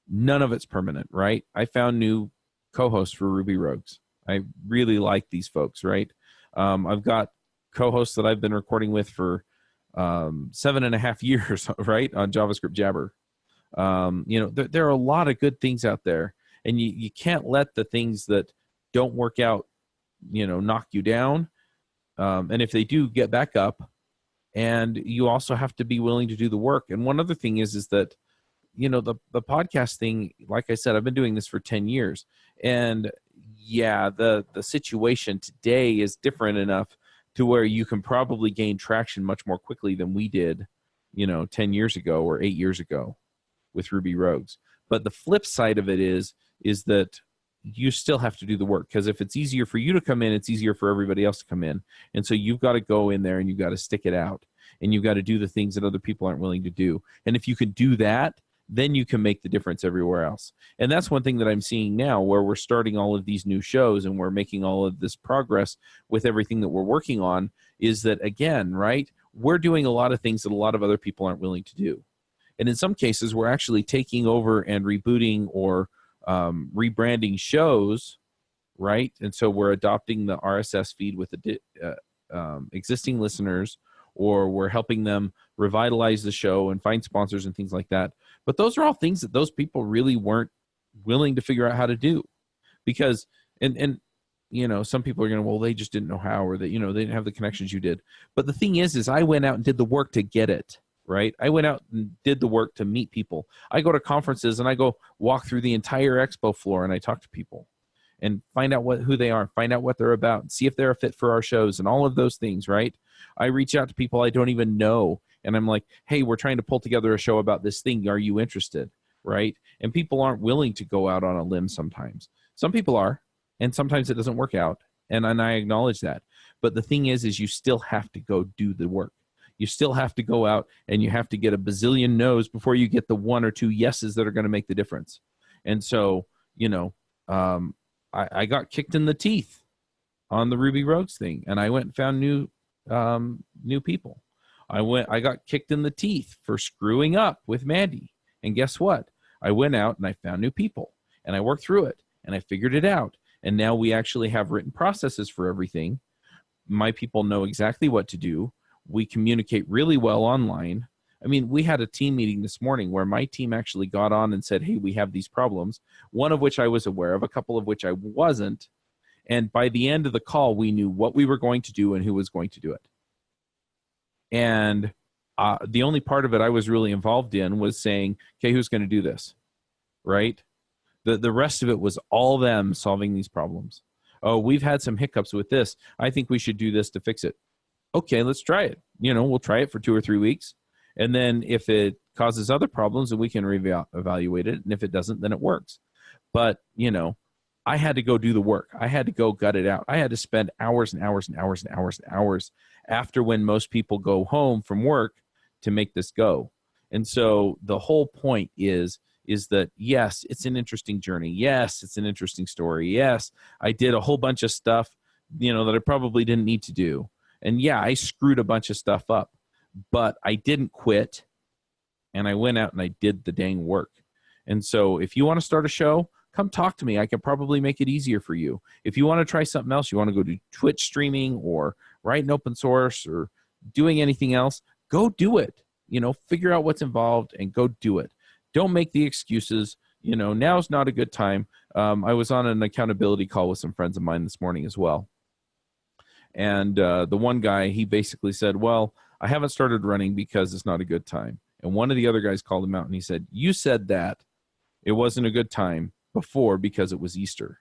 [SPEAKER 1] none of it's permanent, right? I found new co-hosts for Ruby Rogues. I really like these folks, right? I've got co-hosts that I've been recording with for 7.5 years, right, on JavaScript Jabber. There are a lot of good things out there, and you can't let the things that don't work out, knock you down. And if they do, get back up. And you also have to be willing to do the work. And one other thing is that, the podcast thing, like I said, I've been doing this for 10 years. And yeah, the situation today is different enough to where you can probably gain traction much more quickly than we did, 10 years ago or 8 years ago with Ruby Rogues. But the flip side of it is that you still have to do the work, because if it's easier for you to come in, it's easier for everybody else to come in. And so you've got to go in there and you've got to stick it out, and you've got to do the things that other people aren't willing to do. And if you can do that, then you can make the difference everywhere else. And that's one thing that I'm seeing now, where we're starting all of these new shows and we're making all of this progress with everything that we're working on, is that, again, right, we're doing a lot of things that a lot of other people aren't willing to do. And in some cases, we're actually taking over and rebooting or rebranding shows, right? And so we're adopting the RSS feed with the existing listeners, or we're helping them revitalize the show and find sponsors and things like that. But those are all things that those people really weren't willing to figure out how to do, because, and some people are going to, well, they just didn't know how, or that, they didn't have the connections you did. But the thing is I went out and did the work to get it. Right? I went out and did the work to meet people. I go to conferences and I go walk through the entire expo floor and I talk to people and find out who they are, find out what they're about, see if they're a fit for our shows and all of those things, right? I reach out to people I don't even know, and I'm like, hey, we're trying to pull together a show about this thing. Are you interested? Right? And people aren't willing to go out on a limb sometimes. Some people are, and sometimes it doesn't work out, and I acknowledge that. But the thing is you still have to go do the work. You still have to go out and you have to get a bazillion no's before you get the one or two yeses that are going to make the difference. And so, I got kicked in the teeth on the Ruby Rogues thing, and I went and found new people. I got kicked in the teeth for screwing up with Mandy. And guess what? I went out and I found new people and I worked through it and I figured it out. And now we actually have written processes for everything. My people know exactly what to do. We communicate really well online. I mean, we had a team meeting this morning where my team actually got on and said, hey, we have these problems, one of which I was aware of, a couple of which I wasn't. And by the end of the call, we knew what we were going to do and who was going to do it. And the only part of it I was really involved in was saying, okay, who's going to do this, right? The rest of it was all them solving these problems. Oh, we've had some hiccups with this. I think we should do this to fix it. Okay, let's try it. We'll try it for 2 or 3 weeks. And then if it causes other problems, then we can evaluate it. And if it doesn't, then it works. But, I had to go do the work. I had to go gut it out. I had to spend hours and hours and hours and hours and hours after when most people go home from work to make this go. And so the whole point is that, yes, it's an interesting journey. Yes, it's an interesting story. Yes, I did a whole bunch of stuff, that I probably didn't need to do. And yeah, I screwed a bunch of stuff up, but I didn't quit. And I went out and I did the dang work. And so if you want to start a show, come talk to me. I can probably make it easier for you. If you want to try something else, you want to go do Twitch streaming or writing open source or doing anything else, go do it. Figure out what's involved and go do it. Don't make the excuses. Now's not a good time. I was on an accountability call with some friends of mine this morning as well. And the one guy, he basically said, well, I haven't started running because it's not a good time. And one of the other guys called him out and he said, you said that it wasn't a good time before because it was Easter.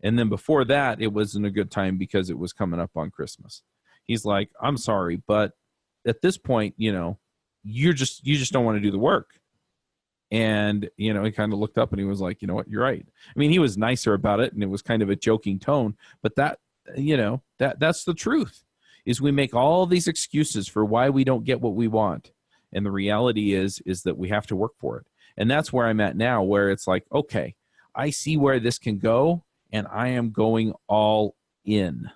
[SPEAKER 1] And then before that, it wasn't a good time because it was coming up on Christmas. He's like, I'm sorry, but at this point, you just don't want to do the work. And, he kind of looked up and he was like, you know what, you're right. I mean, he was nicer about it and it was kind of a joking tone, but that's the truth, is we make all these excuses for why we don't get what we want. And the reality is that we have to work for it. And that's where I'm at now, where it's like, okay, I see where this can go and I am going all in.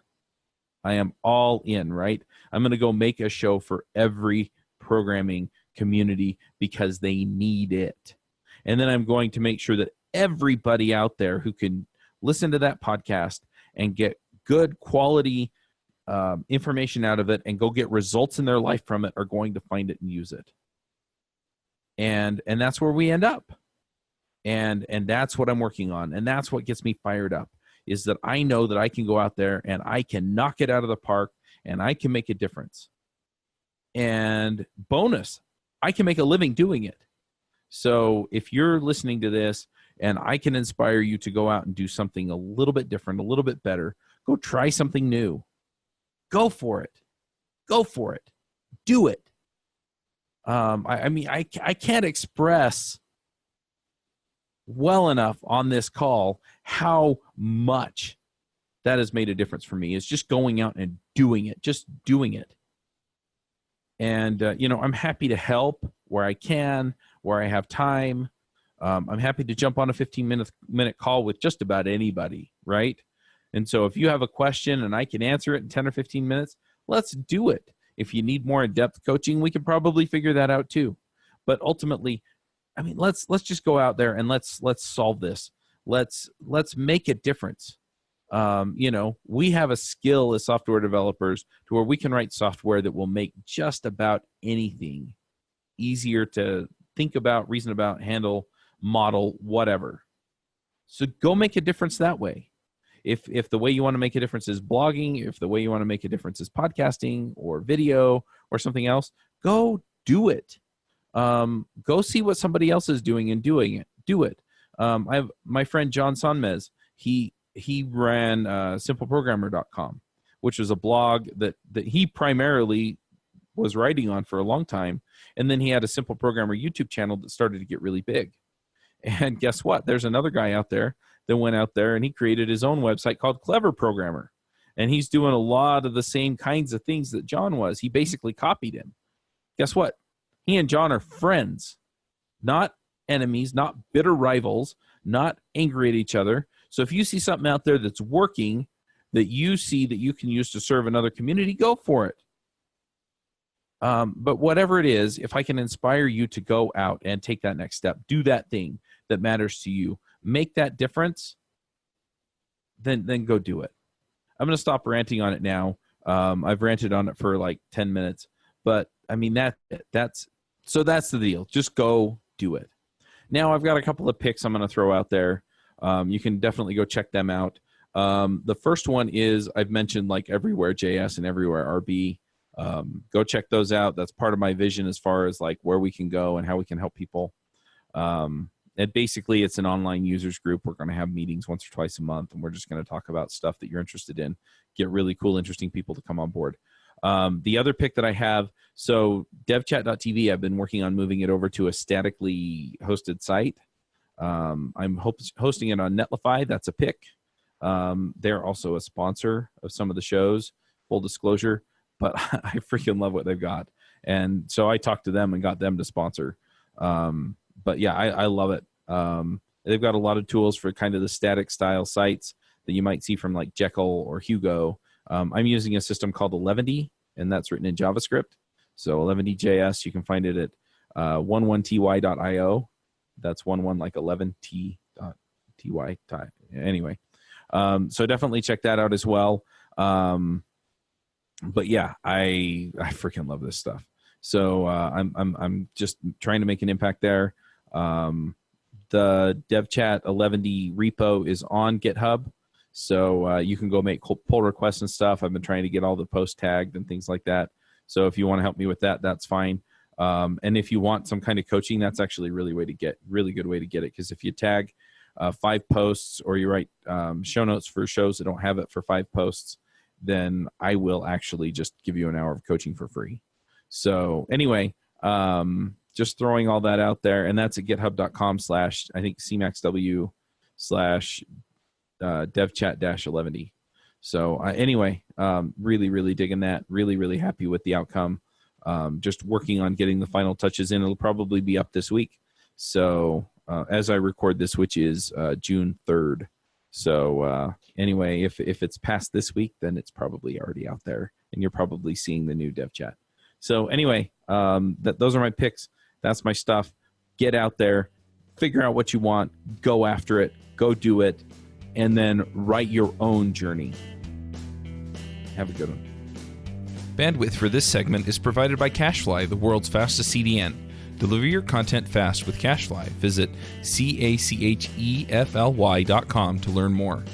[SPEAKER 1] I am all in, right? I'm going to go make a show for every programming community because they need it. And then I'm going to make sure that everybody out there who can listen to that podcast and get good quality information out of it and go get results in their life from it are going to find it and use it. And that's where we end up. And that's what I'm working on. And that's what gets me fired up, is that I know that I can go out there and I can knock it out of the park and I can make a difference. And bonus, I can make a living doing it. So if you're listening to this and I can inspire you to go out and do something a little bit different, a little bit better, go try something new. Go for it. Go for it. Do it. I can't express well enough on this call how much that has made a difference for me. Is just going out and doing it, just doing it. And, I'm happy to help where I can, where I have time. I'm happy to jump on a 15-minute call with just about anybody, right? And so if you have a question and I can answer it in 10 or 15 minutes, let's do it. If you need more in-depth coaching, we can probably figure that out too. But ultimately, let's just go out there and let's solve this. Let's make a difference. We have a skill as software developers to where we can write software that will make just about anything easier to think about, reason about, handle, model, whatever. So go make a difference that way. If the way you want to make a difference is blogging, if the way you want to make a difference is podcasting or video or something else, go do it. Go see what somebody else is doing and do it. I have my friend John Sonmez. He ran simpleprogrammer.com, which was a blog that he primarily was writing on for a long time. And then he had a Simple Programmer YouTube channel that started to get really big. And guess what? There's another guy out there that went out there and he created his own website called Clever Programmer. And he's doing a lot of the same kinds of things that John was. He basically copied him. Guess what? He and John are friends, not enemies, not bitter rivals, not angry at each other. So if you see something out there that's working, that you see that you can use to serve another community, go for it. But whatever it is, if I can inspire you to go out and take that next step, do that thing that matters to you. Make that difference, then go do it. I'm going to stop ranting on it now. I've ranted on it for like 10 minutes, but I mean, that's the deal. Just go do it. Now I've got a couple of picks I'm going to throw out there. You can definitely go check them out. The first one is, I've mentioned like Everywhere JS and Everywhere RB. Go check those out. That's part of my vision as far as like where we can go and how we can help people. And basically it's an online users group. We're going to have meetings once or twice a month, and we're just going to talk about stuff that you're interested in, get really cool, interesting people to come on board. The other pick that I have, so devchat.tv, I've been working on moving it over to a statically hosted site. I'm hosting it on Netlify. That's a pick. They're also a sponsor of some of the shows, full disclosure, but I freaking love what they've got. And so I talked to them and got them to sponsor. But yeah, I love it. They've got a lot of tools for kind of the static style sites that you might see from like Jekyll or Hugo. I'm using a system called 11D, and that's written in JavaScript. So 11D.js, you can find it at 11ty.io. That's 11 like 11t.ty. Anyway, so definitely check that out as well. But yeah, I freaking love this stuff. So I'm just trying to make an impact there. The devchat 11D repo is on GitHub, so you can go make pull requests and stuff. I've been trying to get all the posts tagged and things like that. So if you want to help me with that, that's fine. And if you want some kind of coaching, that's actually a really good way to get it. Because if you tag 5 posts, or you write show notes for shows that don't have it for 5 posts, then I will actually just give you an hour of coaching for free. So anyway, just throwing all that out there, and that's at github.com/cmacw/devchat-11d. So anyway, really digging that. Really happy with the outcome. Just working on getting the final touches in. It'll probably be up this week. So as I record this, which is June 3rd. So anyway, if it's past this week, then it's probably already out there, and you're probably seeing the new DevChat. So anyway, those are my picks. That's my stuff. Get out there, figure out what you want, go after it, go do it, and then write your own journey. Have a good one.
[SPEAKER 2] Bandwidth for this segment is provided by Cachefly, the world's fastest CDN. Deliver your content fast with Cachefly. Visit cachefly.com to learn more.